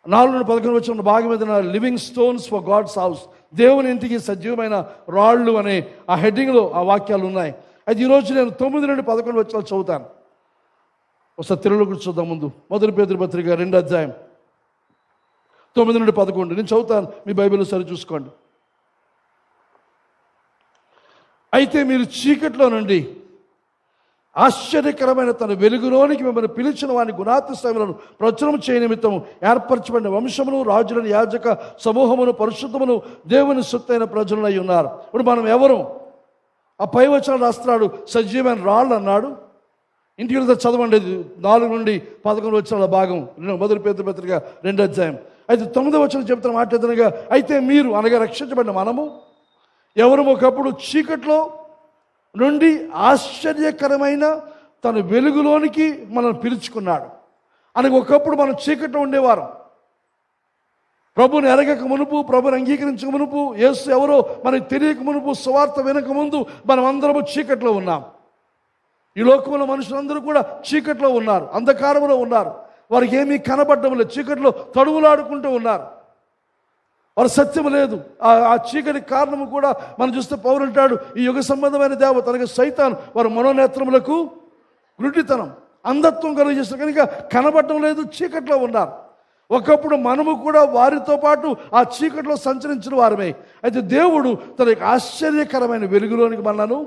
4 నుండి 11 వచ్చిన భాగం మీద living stones for God's house, దేవుని ఇంటికి సజీవమైన రాళ్ళు అనే ఆ హెడ్డింగ్లో ఆ వాక్యాలు ఉన్నాయి. అయితే ఈరోజు నేను 9 నుండి 11 వచనాలు చదువుతాను. ఒకసారి తెలుగులో కూడా చూద్దాం. ముందు మొదటి పేతురు పత్రిక 2వ అధ్యాయం 9 నుండి 11 నేను చదువుతాను, మీ బైబిల్లో సరి చూసుకోండి. అయితే మీరు చీకట్లో నుండి ఆశ్చర్యకరమైన తన వెలుగులోనికి మిమ్మల్ని పిలిచిన వాని గుణాతిశయములను ప్రచురం చేయ నిమిత్తం ఏర్పరచబడిన వంశమును, రాజులను, యాజక సమూహమును, పరిశుద్ధమును, దేవుని సొత్తైన ప్రజలను అయి ఉన్నారు. ఇప్పుడు మనం ఎవరు? ఆ పై వచనం రాస్తున్నాడు, సజీవమైన రాళ్ళు అన్నాడు. ఇంటికి వెళ్తే చదవండి 4 నుండి 11 వచనాల భాగం, మొదటి పేతురు పత్రిక 2వ అధ్యాయం. అయితే 9వ వచనం చెప్తున్న మాట ఏదనగా, అయితే మీరు అనగా రక్షించబడిన మనము ఎవరు ఒకప్పుడు చీకట్లో నుండి ఆశ్చర్యకరమైన తన వెలుగులోనికి మనం పిలుచుకున్నాడు. అనగా ఒకప్పుడు మనం చీకట్లో ఉండేవారు. ప్రభుని ఎరగక మునుపు, ప్రభుని అంగీకరించక మునుపు, యేసు ఎవరో మనకు తెలియక మునుపు, సువార్త వినక ముందు మనం అందరము చీకట్లో ఉన్నాం. ఈ లోకంలో మనుషులందరూ కూడా చీకట్లో ఉన్నారు, అంధకారంలో ఉన్నారు. వారికి ఏమీ కనబడడం లేదు, చీకట్లో తడువులాడుకుంటూ ఉన్నారు. వారు సత్యం లేదు. ఆ చీకటి కారణము కూడా మనం చూస్తే పౌలు అంటాడు, ఈ యుగ సంబంధమైన దేవత అనగా సైతాను వారు మనోనేత్రములకు గుడ్డితనం, అంధత్వం కలుగజేస్తారు కనుక కనబడటం లేదు, చీకట్లో ఉన్నారు. ఒకప్పుడు మనము కూడా వారితో పాటు ఆ చీకట్లో సంచరించిన వారమే. అయితే దేవుడు తన యొక్క ఆశ్చర్యకరమైన వెలుగులోనికి మనలను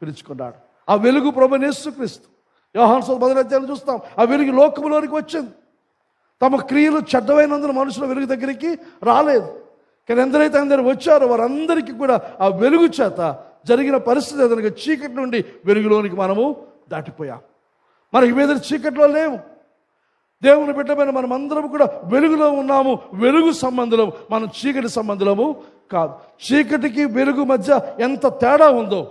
పిలుచుకున్నాడు. ఆ వెలుగు ప్రభువైన యేసుక్రీస్తు. యోహాను సువార్త 10వ అధ్యాయంలో చూస్తాం, ఆ వెలుగు లోకములోనికి వచ్చింది. తమ క్రియలు చెడ్డమైనందున మనుషుల వెలుగు దగ్గరికి రాలేదు. కానీ ఎందరైతే అందరూ వచ్చారో వారందరికీ కూడా ఆ వెలుగు చేత జరిగిన పరిస్థితి ఏదనగా చీకటి నుండి వెలుగులోనికి మనము దాటిపోయాం. మనకి మీద చీకట్లో లేవు. దేవుని బిడ్డమైన మనం అందరం కూడా వెలుగులో ఉన్నాము. వెలుగు సంబంధులము, మనం చీకటి సంబంధులము కాదు. చీకటికి వెలుగు మధ్య ఎంత తేడా ఉందో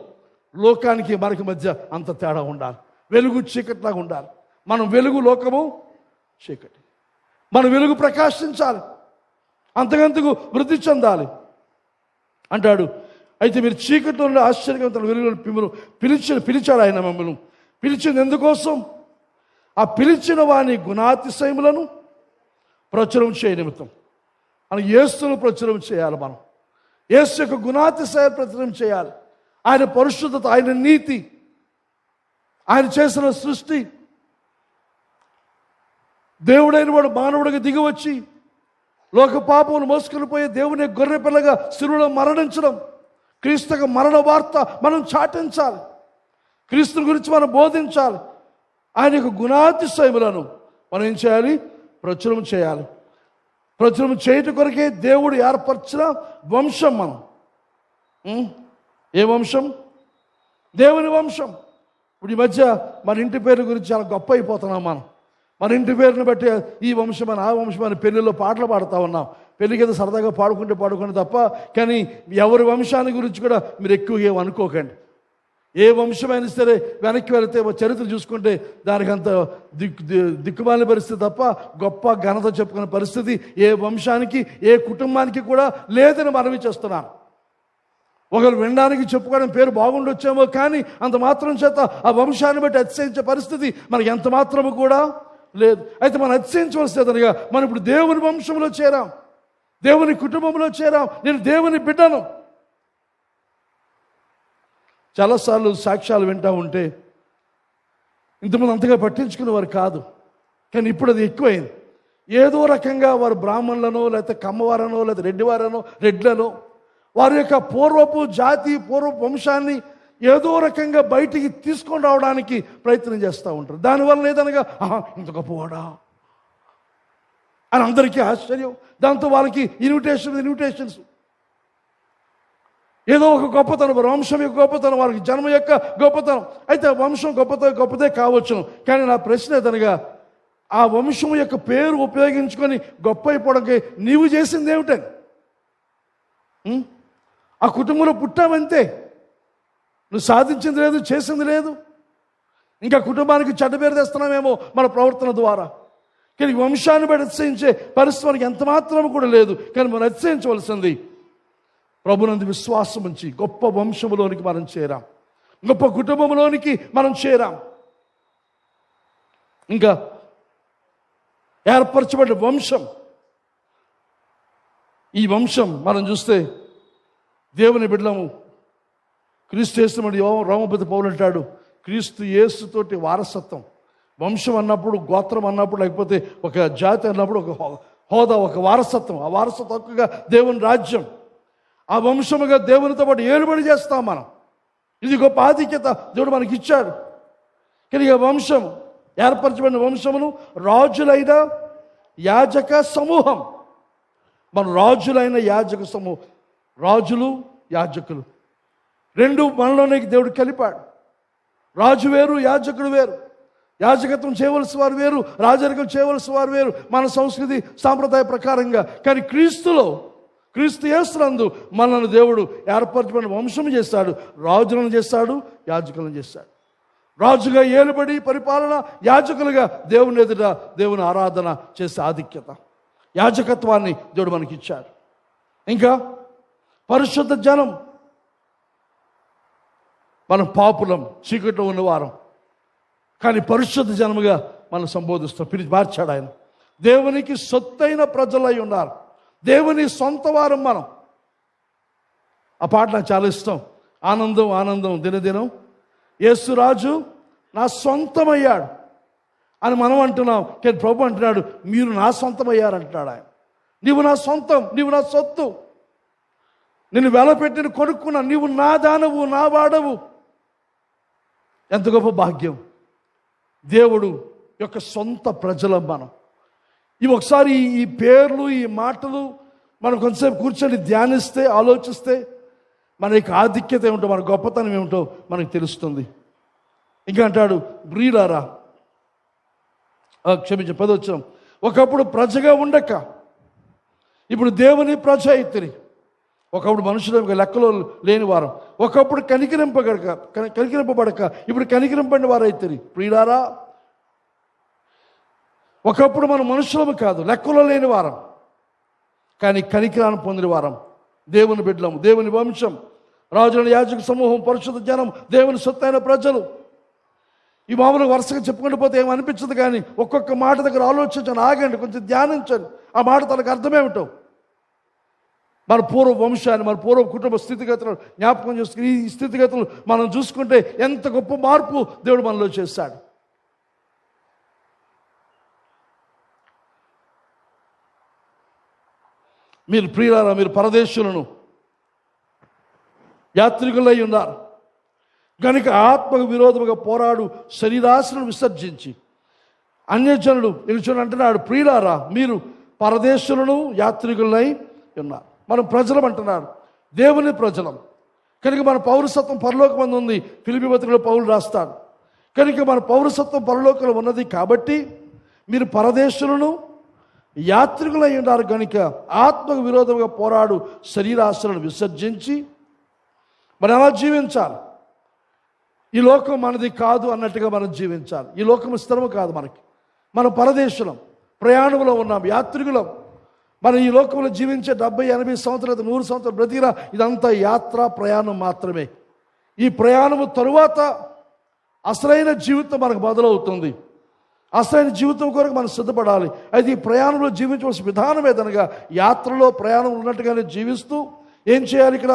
లోకానికి మనకి మధ్య అంత తేడా ఉండాలి. వెలుగు చీకటిలాగా ఉండాలి. మనం వెలుగు, లోకము చీకటి. మన వెలుగు ప్రకాశించాలి, అంతకంతకు వృద్ధి చెందాలి అంటాడు. అయితే మీరు చీకట్లో ఉండే ఆశ్చర్యకరమైన వెలుగులో పిలిచాడు ఆయన. మమ్మల్ని పిలిచింది ఎందుకోసం? ఆ పిలిచిన వాని గుణాతిశయములను ప్రచురం చేయ నిమిత్తం. మనం యేసును ప్రచురం చేయాలి. మనం యేసు యొక్క గుణాతిశయాలు ప్రచురం చేయాలి. ఆయన పరిశుద్ధత, ఆయన నీతి, ఆయన చేసిన సృష్టి, దేవుడైన వాడు మానవుడిగా దిగివచ్చి లోక పాపమును మోసుకొని పోయే దేవుని గొర్రె పిల్లగా శిలువలో మరణించడం, క్రీస్తుకు మరణ వార్త మనం చాటించాలి. క్రీస్తుని గురించి మనం బోధించాలి. ఆయన యొక్క గుణాతిశయములను మనం ఏం చేయాలి? ప్రచురం చేయాలి. ప్రచురం చేయటం కొరకే దేవుడు ఏర్పరిచిన వంశం మనం. ఏ వంశం? దేవుని వంశం. ఇప్పుడు ఈ మధ్య మన ఇంటి పేరు గురించి చాలా గొప్ప అయిపోతున్నాం మనం. మన ఇంటి పేరుని బట్టి ఈ వంశం అని ఆ వంశం అని పెళ్ళిలో పాటలు పాడుతూ ఉన్నాం. పెళ్ళికి ఏదో సరదాగా పాడుకుంటే తప్ప, కానీ ఎవరి వంశాన్ని గురించి కూడా మీరు ఎక్కువ ఏమనుకోకండి. ఏ వంశమైనా సరే వెనక్కి వెళితే చరిత్ర చూసుకుంటే దానికి అంత దిక్కుమాలిన పరిస్థితి తప్ప గొప్ప ఘనత చెప్పుకునే పరిస్థితి ఏ వంశానికి ఏ కుటుంబానికి కూడా లేదని మనవి చేస్తున్నాను. ఒకరు వినడానికి చెప్పుకోవడం పేరు బాగుండొచ్చేమో, కానీ అంత మాత్రం చేత ఆ వంశాన్ని బట్టి అతిశయించే పరిస్థితి మనకి ఎంత మాత్రము కూడా లేదు. అయితే మనం అతిశయించవలసినదిగా మనం ఇప్పుడు దేవుని వంశంలో చేరాం, దేవుని కుటుంబంలో చేరాం. నేను దేవుని బిడ్డను. చాలాసార్లు సాక్ష్యాలు వింటూ ఉంటే ఇంతమంది అంతగా పట్టించుకునేవారు కాదు, కానీ ఇప్పుడు అది ఎక్కువైంది. ఏదో రకంగా వారు బ్రాహ్మణులనో లేకపోతే కమ్మవారనో లేకపోతే రెడ్లను వారి యొక్క పూర్వపు జాతి పూర్వపు వంశాన్ని ఏదో రకంగా బయటికి తీసుకొని రావడానికి ప్రయత్నం చేస్తూ ఉంటారు. దానివల్ల ఏదనగా ఇంత గొప్పవాడా అని అందరికీ ఆశ్చర్యం. దాంతో వాళ్ళకి ఇన్విటేషన్స్ ఏదో ఒక గొప్పతనం, వంశం యొక్క గొప్పతనం, వాళ్ళకి జన్మ యొక్క గొప్పతనం. అయితే వంశం గొప్పదే కావచ్చును, కానీ నా ప్రశ్న ఏదనగా ఆ వంశం యొక్క పేరు ఉపయోగించుకొని గొప్ప అయిపోవడానికి నీవు చేసింది ఏమిటని? ఆ కుటుంబంలో పుట్టావంతే, నువ్వు సాధించింది లేదు, చేసింది లేదు. ఇంకా కుటుంబానికి చెడ్డ పేరు తెస్తున్నామేమో మన ప్రవర్తన ద్వారా. కానీ వంశాన్ని బట్టి అతిశయించే పరిస్థితి మనకి ఎంత మాత్రం కూడా లేదు. కానీ మనం అతిశయించవలసింది ప్రభునందు విశ్వాసం ఉంచి గొప్ప వంశంలోనికి మనం చేరాం, గొప్ప కుటుంబంలోనికి మనం చేరాం. ఇంకా ఏర్పరచబడిన వంశం, ఈ వంశం మనం చూస్తే దేవుని బిడ్డలము. క్రీస్తు యేసుమడి రోమపతి పౌలు అంటాడు, క్రీస్తు యేసుతోటి వారసత్వం. వంశం అన్నప్పుడు, గోత్రం అన్నప్పుడు, లేకపోతే ఒక జాతి అన్నప్పుడు ఒక హోదా, ఒక వారసత్వం. ఆ వారసత్వం హక్కుగా దేవుని రాజ్యం, ఆ వంశముగా దేవునితో పాటు ఏలుబడి చేస్తాం మనం. ఇది గొప్ప ఆధిక్యత దేవుడు మనకి ఇచ్చాడు. కానీ ఈ వంశం, ఏర్పరచబడిన వంశమును రాజులైన యాజక సమూహం. మన రాజులైన యాజక సమూహం, రాజులు యాజకులు రెండు మనలోనే దేవుడు కలిపాడు. రాజు వేరు, యాజకుడు వేరు. యాజకత్వం చేయవలసిన వారు వేరు, రాజరికం చేయవలసిన వారు వేరు మన సంస్కృతి సాంప్రదాయ ప్రకారంగా. కానీ క్రీస్తు యేసునందు మనల్ని దేవుడు ఏర్పరచబడిన వంశం చేస్తాడు, రాజులను చేస్తాడు, యాజకులను చేస్తాడు. రాజుగా ఏలుబడి పరిపాలన, యాజకులుగా దేవుని ఎదుట దేవుని ఆరాధన చేసే ఆధిక్యత, యాజకత్వాన్ని దేవుడు మనకి ఇచ్చాడు. ఇంకా పరిశుద్ధ జనం. మనం పాపులం, చీకట్లో ఉన్నవారం, కానీ పరిశుద్ధ జనముగా మనం సంబోధిస్తాం. పిలిచి మార్చాడు ఆయన. దేవునికి సొత్తైన ప్రజలై ఉన్నారు, దేవుని సొంత వారం మనం. ఆ పాట నాకు చాలా ఇష్టం. ఆనందం ఆనందం దినదినం యేసురాజు నా సొంతమయ్యాడు అని మనం అంటున్నాం. కానీ ప్రభు అంటున్నాడు, మీరు నా సొంతమయ్యారు అంటున్నాడు ఆయన. నీవు నా సొంతం, నీవు నా సొత్తు, నిన్ను వెలపెట్టి కొనుక్కున్నా, నీవు నా దానవు, నా వాడవు. ఎంత గొప్ప భాగ్యం! దేవుడు యొక్క సొంత ప్రజలం మనం. ఇవి ఒకసారి ఈ పేర్లు, ఈ మాటలు మనం కొంతసేపు కూర్చొని ధ్యానిస్తే, ఆలోచిస్తే మన యొక్క ఆధిక్యత ఏమిటో, మన గొప్పతనం ఏమిటో మనకు తెలుస్తుంది. ఇంకా అంటాడు, ప్రియులారా, క్షమించ 10వ వచనం, ఒకప్పుడు ప్రజగా ఉండక ఇప్పుడు దేవుని ప్రజ అయితిరి. ఒకప్పుడు మనుషుల లెక్కలో లేని వారం, ఒకప్పుడు కనికరింపబడక ఇప్పుడు కనికరింపడిన వారు అయితిరి. ప్రియులారా, ఒకప్పుడు మనం మనుషులము కాదు, లెక్కలో లేని వారం, కానీ కనికరాన్ని పొందిన వారం, దేవుని బిడ్డలము, దేవుని వంశం, రాజుల యాజక సమూహం, పరిశుద్ధ జనం, దేవుని సొత్తైన ప్రజలు. ఈ మామూలుగా వరుసగా చెప్పుకుంటూ పోతే ఏమనిపించదు, కానీ ఒక్కొక్క మాట దగ్గర ఆలోచించండి, ఆగండి, కొంచెం ధ్యానించండి. ఆ మాట తనకు అర్థమేమిటో, మన పూర్వ వంశాన్ని, మన పూర్వ కుటుంబ స్థితిగతులను జ్ఞాపకం చేసుకుని ఈ స్థితిగతులు మనం చూసుకుంటే ఎంత గొప్ప మార్పు దేవుడు మనలో చేశాడు. మీరు ప్రియులారా, మీరు పరదేశులను, యాత్రికులై ఉన్నారు కనుక ఆత్మకు విరోధముగా పోరాడు శరీరాశలను విసర్జించి అన్యజనులు నిలుచుని అంటున్నాడు. ప్రియులారా, మీరు పరదేశులను, యాత్రికులై ఉన్నారు. మనం ప్రజలం అంటున్నాడు, దేవుని ప్రజలం కనుక మన పౌరసత్వం పరలోకమందు ఉంది. ఫిలిప్పీ పత్రికలో పౌలు రాస్తాడు, కనుక మన పౌరసత్వం పరలోకంలో ఉన్నది కాబట్టి మీరు పరదేశులను యాత్రికులై ఉన్నారు కనుక ఆత్మకు విరోధంగా పోరాడు శరీరాశలను విసర్జించి మరి అలా జీవించాలి. ఈ లోకం మనది కాదు అన్నట్టుగా మనం జీవించాలి. ఈ లోకం స్థిరము కాదు మనకి. మనం పరదేశులం, ప్రయాణంలో ఉన్నాం, యాత్రికులం. మనం ఈ లోకంలో జీవించే 70-80 సంవత్సరాలు 100 సంవత్సరాలు బ్రతికినా ఇదంతా యాత్ర ప్రయాణం మాత్రమే. ఈ ప్రయాణము తరువాత అసలైన జీవితం మనకు మొదలవుతుంది. అసలైన జీవితం కొరకు మనం సిద్ధపడాలి. అయితే ఈ ప్రయాణంలో జీవించవలసిన విధానం ఏదనగా యాత్రలో ప్రయాణం ఉన్నట్టుగానే జీవిస్తూ ఏం చేయాలి? ఇక్కడ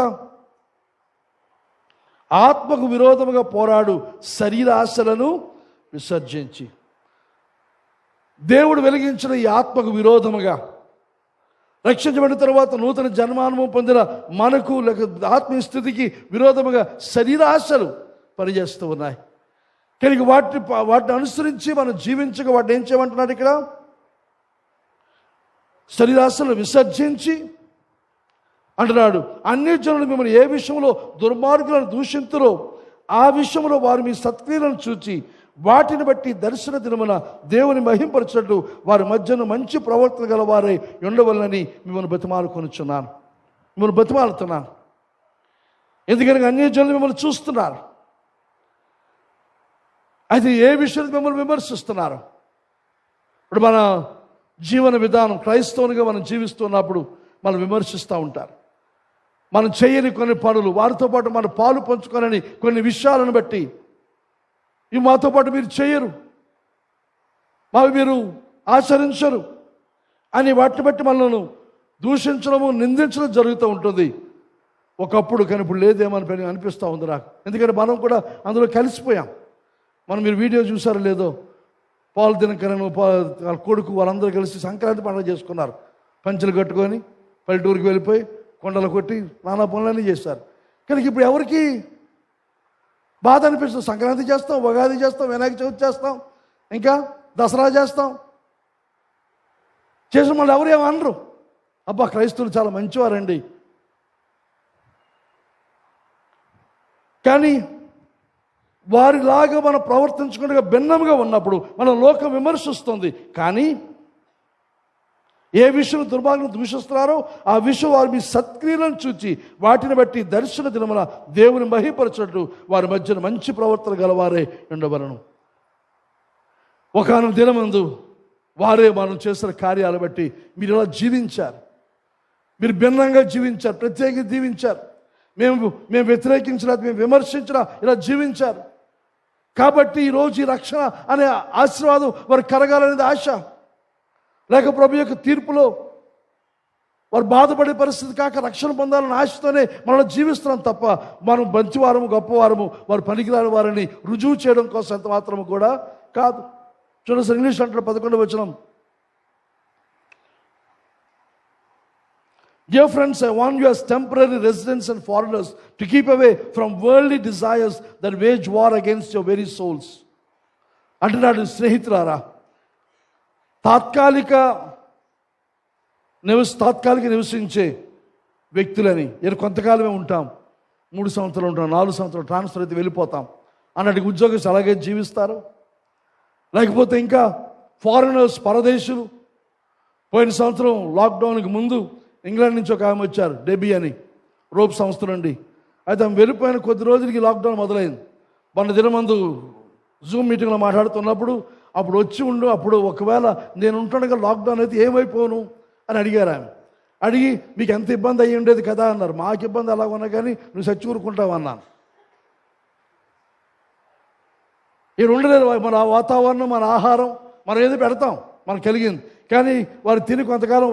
ఆత్మకు విరోధముగా పోరాడు శరీరాశలను విసర్జించి, దేవుడు వెలిగించిన ఈ ఆత్మకు విరోధముగా రక్షించబడిన తర్వాత నూతన జన్మానుభవం పొందిన మనకు లేక ఆత్మీయ స్థితికి విరోధముగా శరీరాశలు పనిచేస్తూ ఉన్నాయి. కనుక వాటిని అనుసరించి మనం జీవించక వాటిని ఏం చేయమంటున్నాడు ఇక్కడ? శరీరాశలను విసర్జించి అంటున్నాడు, అన్ని జనులు మిమ్మల్ని ఏ విషయంలో దుర్మార్గులను దూషింతురో ఆ విషయంలో వారు మీ సత్క్రియలను చూచి వాటిని బట్టి దర్శన దినమున దేవుని మహింపరచట్టు వారి మధ్యన మంచి ప్రవర్తన గల వారే ఉండవలనని మిమ్మల్ని బతిమాలుకొనుచున్నాను, మిమ్మల్ని బతిమాలుతున్నాను. ఎందుకనగా అన్ని జనులు మిమ్మల్ని చూస్తున్నారు. అయితే ఏ విషయాన్ని మిమ్మల్ని విమర్శిస్తున్నారు? ఇప్పుడు మన జీవన విధానం క్రైస్తవునిగా మనం జీవిస్తున్నప్పుడు మనం విమర్శిస్తూ ఉంటారు. మనం చేయని కొన్ని పనులు, వారితో పాటు మన పాలు పంచుకోనని కొన్ని విషయాలను బట్టి, ఇవి మాతో పాటు మీరు చేయరు, మావి మీరు ఆచరించరు అని వాటిని బట్టి మనల్ని దూషించడము నిందించడం జరుగుతూ ఉంటుంది. ఒకప్పుడు కానీ ఇప్పుడు లేదేమని అనిపిస్తూ ఉంది నాకు. ఎందుకంటే మనం కూడా అందులో కలిసిపోయాం. మీరు వీడియో చూసారో లేదో, పాలు దినకరను వాళ్ళ కొడుకు వాళ్ళందరూ కలిసి సంక్రాంతి పండుగ చేసుకున్నారు. పంచెలు కట్టుకొని పల్లెటూరుకి వెళ్ళిపోయి కొండలు కొట్టి నానా పనులన్నీ చేశారు. కానీ ఇప్పుడు ఎవరికి బాధ అనిపిస్తుంది? సంక్రాంతి చేస్తాం, ఉగాది చేస్తాం, వినాయక చవితి చేస్తాం, ఇంకా దసరా చేస్తాం, చేసిన వాళ్ళు ఎవరు ఏమనరు. అబ్బా క్రైస్తవులు చాలా మంచివారండి. కానీ వారిలాగా మనం ప్రవర్తించకుండా భిన్నంగా ఉన్నప్పుడు మన లోకం విమర్శిస్తుంది. కానీ ఏ విషయం దుర్మార్గులను దూషిస్తున్నారో ఆ విషయం వారు మీ సత్క్రియలను చూచి వాటిని బట్టి దర్శన దినమున దేవుని మహింపరచట్టు వారి మధ్యన మంచి ప్రవర్తన గలవారే ఉండవలను. ఒకనొక దినమందు వారే మనం చేసిన కార్యాలు బట్టి మీరు ఇలా జీవించారు, మీరు భిన్నంగా జీవించారు, ప్రత్యేకంగా జీవించారు. మేము వ్యతిరేకించినా, మేము విమర్శించినా ఇలా జీవించారు. కాబట్టి ఈరోజు ఈ రక్షణ అనే ఆశీర్వాదం వారు కలగాలనేది ఆశ. లేక ప్రభు యొక్క తీర్పులో వారు బాధపడే పరిస్థితి కాక రక్షణ పొందాలని ఆశతోనే మనం జీవిస్తున్నాం తప్ప మనం మంచివారము గొప్పవారము వారు పనికిరాని వారిని రుజువు చేయడం కోసం ఎంత మాత్రము కూడా కాదు. చూడండి, ఇంగ్లీష్ అంటారు 11వ వచనం. Dear friends, I warn you as temporary residents and foreigners to keep away from worldly desires that wage war against your very souls. అంటున్నాడు, స్నేహితులారా, తాత్కాలిక నివసించే వ్యక్తులని కొంతకాలమే ఉంటాం, 3 సంవత్సరాలు ఉంటాం, 4 సంవత్సరాలు ట్రాన్స్ఫర్ అయితే వెళ్ళిపోతాం అన్నట్టు ఉద్యోగస్తులు అలాగే జీవిస్తారు. లేకపోతే ఇంకా ఫారినర్స్, పరదేశులు. పోయిన సంవత్సరం లాక్డౌన్కి ముందు ఇంగ్లాండ్ నుంచి ఒక ఆమె వచ్చారు, డెబీ అని, రోప్ సంస్థ నుండి. అయితే ఆమె వెళ్ళిపోయిన కొద్ది రోజులకి లాక్డౌన్ మొదలైంది. మొన్న దినమందు జూమ్ మీటింగ్లో మాట్లాడుతున్నప్పుడు అప్పుడు వచ్చి ఉండు, అప్పుడు ఒకవేళ నేను ఉంటుండగా లాక్డౌన్ అయితే ఏమైపోను అని అడిగారు ఆమె. అడిగి మీకు ఎంత ఇబ్బంది అయ్యి ఉండేది కదా అన్నారు. మాకు ఇబ్బంది అలా ఉన్నా కానీ నువ్వు చచ్చి ఊరుకుంటావు అన్నాను. ఇక్కడ ఉండలేదు మన వాతావరణం, మన ఆహారం, మనం ఏదో పెడతాం మనకు కలిగింది. కానీ వారు తిని కొంతకాలం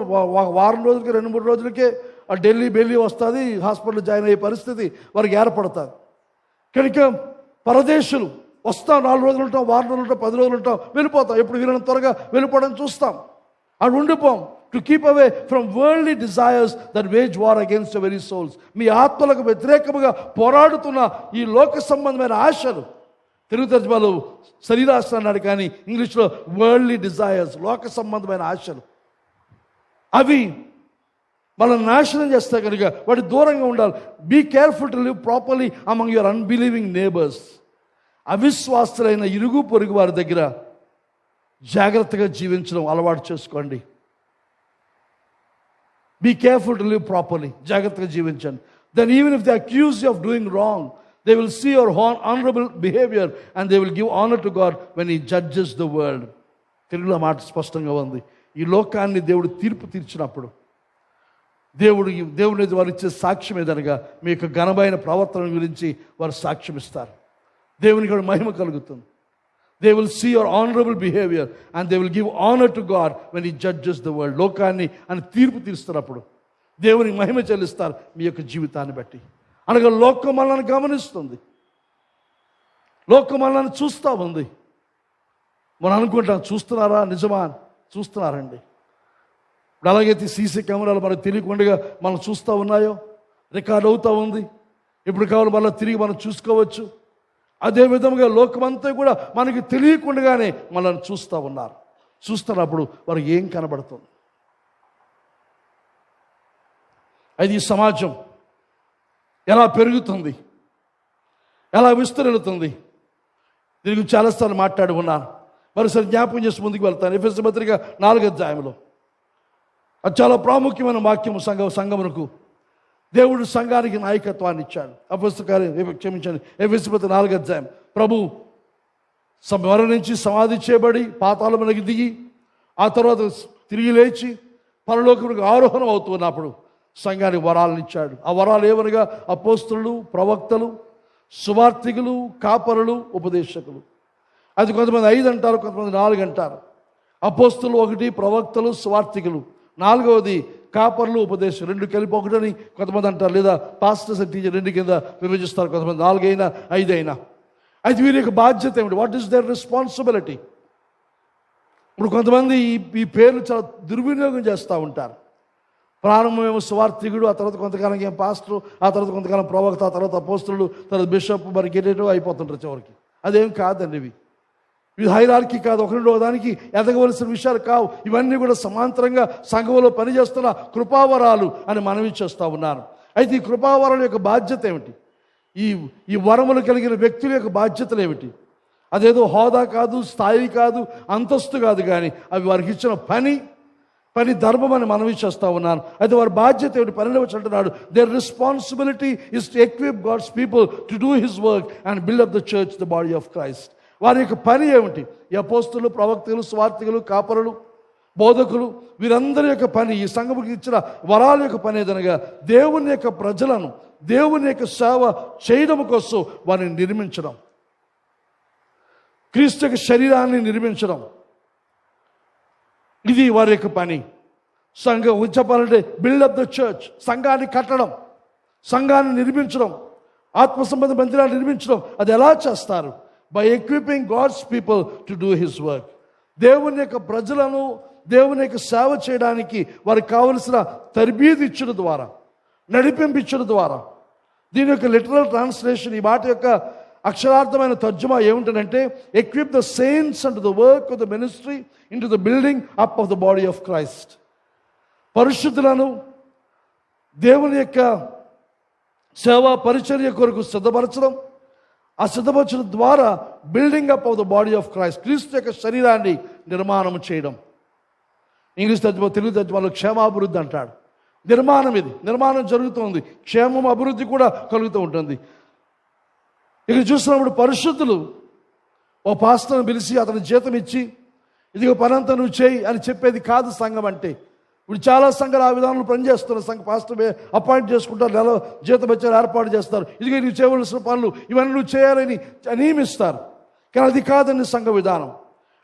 వారం రోజులకి 2-3 రోజులకే ఆ ఢిల్లీ వస్తుంది, హాస్పిటల్ జాయిన్ అయ్యే పరిస్థితి వారికి ఏర్పడుతుంది. కనుక పరదేశులు వస్తాం, 4 రోజులు ఉంటాం, వారం రోజులు ఉంటాం, 10 రోజులు ఉంటాం, వెళ్ళిపోతాం. ఎప్పుడు వీళ్ళని త్వరగా వెళ్ళిపోవడం చూస్తాం, అక్కడ ఉండిపోం. To keep away from worldly desires that wage war against the very souls. మీ ఆత్మలకు వ్యతిరేకముగా పోరాడుతున్న ఈ లోక సంబంధమైన ఆశలు, తెలుగు తర్జుమాలో శరీరాశ అన్నాడు కానీ ఇంగ్లీష్లో వరల్డ్లీ డిజైర్స్, లోక సంబంధమైన ఆశలు, అవి మనల్ని నాశనం చేస్తే కనుక వాటి దూరంగా ఉండాలి. Be careful to live properly among your unbelieving neighbours. అవిశ్వాసులైన ఇరుగు పొరుగు వారి దగ్గర జాగ్రత్తగా జీవించడం అలవాటు చేసుకోండి. Be careful to live properly. జాగ్రత్తగా జీవించండి. Then even if they accuse you of doing wrong, they will see your honorable behavior and they will give honor to God when he judges the world. తెలుగులో మాట స్పష్టంగా ఉంది. ఈ లోకాన్ని దేవుడు తీర్పు తీర్చినప్పుడు దేవుని వారు ఇచ్చే సాక్ష్యం ఏదనగా మీ యొక్క ఘనమైన ప్రవర్తన గురించి వారు సాక్ష్యం ఇస్తారు. దేవునికి కూడా మహిమ కలుగుతుంది. They will see your honorable behavior and they will give honor to God when he judges the world. లోకాన్ని అని తీర్పు తీరుస్తున్నప్పుడు దేవునికి మహిమ చెల్లిస్తారు మీ యొక్క జీవితాన్ని బట్టి. అనగా లోకం మనల్ని గమనిస్తుంది, లోకం మనల్ని చూస్తూ ఉంది. మనం అనుకుంటాం చూస్తున్నారా, నిజమా? చూస్తున్నారండి. ఇప్పుడు అలాగైతే సీసీ కెమెరాలు మనకు తెలియకుండా మనం చూస్తూ ఉన్నాయో, రికార్డ్ అవుతూ ఉంది. ఇప్పుడు కావాలి మళ్ళీ తిరిగి మనం చూసుకోవచ్చు. అదే విధంగా లోకమంతా కూడా మనకి తెలియకుండానే మనల్ని చూస్తూ ఉన్నారు. చూస్తున్నప్పుడు వారికి ఏం కనబడుతుంది? అది ఈ సమాజం ఎలా పెరుగుతుంది, ఎలా విస్తరిల్లుతుంది, దీని గురించి చాలాసార్లు మాట్లాడి ఉన్నాను. మరోసారి జ్ఞాపకం చేసి ముందుకు వెళ్తాను. ఎఫెసీ పత్రిక 4వ అధ్యాయంలో అది చాలా ప్రాముఖ్యమైన వాక్యము. సంఘమునకు దేవుడు సంఘానికి నాయకత్వాన్ని ఇచ్చాడు. ఎఫెసీ పత్రిక 4వ అధ్యాయం. ప్రభు మరణించి సమాధి చేయబడి పాతాళమునకు దిగి ఆ తర్వాత తిరిగి లేచి పరలోకమునకు ఆరోహణం అవుతున్నప్పుడు సంఘానికి వరాలను ఇచ్చాడు. ఆ వరాలు ఏమనగా అపోస్తలులు, ప్రవక్తలు, సువార్తికులు, కాపరులు, ఉపదేశకులు. అది కొంతమంది 5 అంటారు, కొంతమంది 4 అంటారు. అపోస్తలు 1, ప్రవక్తలు, సువార్తికులు 4వది కాపరులు, ఉపదేశకులు 2 కలిపి 1 అని కొంతమంది అంటారు. లేదా పాస్టర్స్ అండ్ టీచర్ 2 కింద విభజిస్తారు. కొంతమంది 4 అయినా 5 అయినా. అయితే వీరి యొక్క బాధ్యత ఏమిటి? What is there responsibility? ఇప్పుడు కొంతమంది ఈ పేర్లు చాలా దుర్వినియోగం చేస్తూ ఉంటారు. ప్రారంభమేమో సువార్తికుడు, ఆ తర్వాత కొంతకాలం ఏం పాస్టర్, ఆ తర్వాత కొంతకాలం ప్రవక్త, ఆ తర్వాత అపోస్తలుడు, తర్వాత బిషప్, మరి గెటేటో అయిపోతుంటారు చివరికి. అదేం కాదండి. ఇవి హైరార్కీ కాదు, ఒకరిలో దానికి ఎదగవలసిన విషయాలు కావు. ఇవన్నీ కూడా సమాంతరంగా సంఘంలో పనిచేస్తున్న కృపావరాలు అని మనవి చేస్తూ ఉన్నారు. అయితే ఈ కృపావరాల యొక్క బాధ్యత ఏమిటి? ఈ వరములు కలిగిన వ్యక్తుల యొక్క బాధ్యతలు ఏమిటి? అదేదో హోదా కాదు, స్థాయి కాదు, అంతస్తు కాదు, కానీ అవి వారికి ఇచ్చిన పని ధర్మం అని మనవి చేస్తూ ఉన్నాను. అయితే వారి బాధ్యత ఏమిటి? 12వ వచనం అంటున్నాడు, their responsibility is to equip God's people to do his work and build up the church, the body of Christ. వారి యొక్క పని ఏమిటి? ఈ అపోస్తలులు, ప్రవక్తలు, స్వార్థికులు, కాపరులు, బోధకులు, వీరందరి యొక్క పని, ఈ సంఘముకి ఇచ్చిన వరాల యొక్క పని ఏదనగా దేవుని యొక్క ప్రజలను దేవుని యొక్క సేవ చేయడం కోసం వారిని నిర్మించడం, క్రీస్తు యొక్క శరీరాన్ని నిర్మించడం. ఇది వారి యొక్క పని. సంఘం చెప్పాలంటే బిల్డప్ ద చర్చ్, సంఘాన్ని కట్టడం, సంఘాన్ని నిర్మించడం, ఆత్మ సంబంధ మందిరాన్ని నిర్మించడం. అది ఎలా చేస్తారు? By equipping God's people to do his work. దేవుని యొక్క ప్రజలను దేవుని యొక్క సేవ చేయడానికి వారికి కావలసిన తర్బీదు ఇచ్చడం ద్వారా, నడిపించడం ద్వారా. దీని యొక్క లిటరల్ ట్రాన్స్లేషన్, ఈ మాట యొక్క అక్షరార్థమైన తర్జుమా ఏముంటుందంటే, equip the saints and the work of the ministry into the building up of the body of Christ. పరిశుద్ధులను దేవుని యొక్క సేవా పరిచర్య కొరకు సిద్ధపరచడం, ఆ సిద్ధపరచడం ద్వారా building up of the body of Christ, క్రీస్తు యొక్క శరీరాన్ని నిర్మాణం చేయడం. ఇంగ్లీష్ తర్జుమా, తెలుగు తర్జుమాలో క్షేమాభివృద్ధి అంటాడు. నిర్మాణం, ఇది నిర్మాణం జరుగుతుంది, క్షేమం అభివృద్ధి కూడా కలుగుతూ ఉంటుంది. ఇక్కడ చూసినప్పుడు పరిశుద్ధులు ఓ పాస్టర్ని పిలిచి అతని జీతం ఇచ్చి ఇదిగో పనంతా నువ్వు చేయి అని చెప్పేది కాదు సంఘం అంటే. ఇప్పుడు చాలా సంఘాలు ఆ విధానంలో పనిచేస్తున్నారు. సంఘ పాస్టర్ అపాయింట్ చేసుకుంటారు, నెల జీతం వచ్చారు, ఏర్పాటు చేస్తారు. ఇదిగో నువ్వు చేయవలసిన పనులు ఇవన్నీ నువ్వు చేయాలని నియమిస్తారు. కానీ అది కాదండి సంఘ విధానం.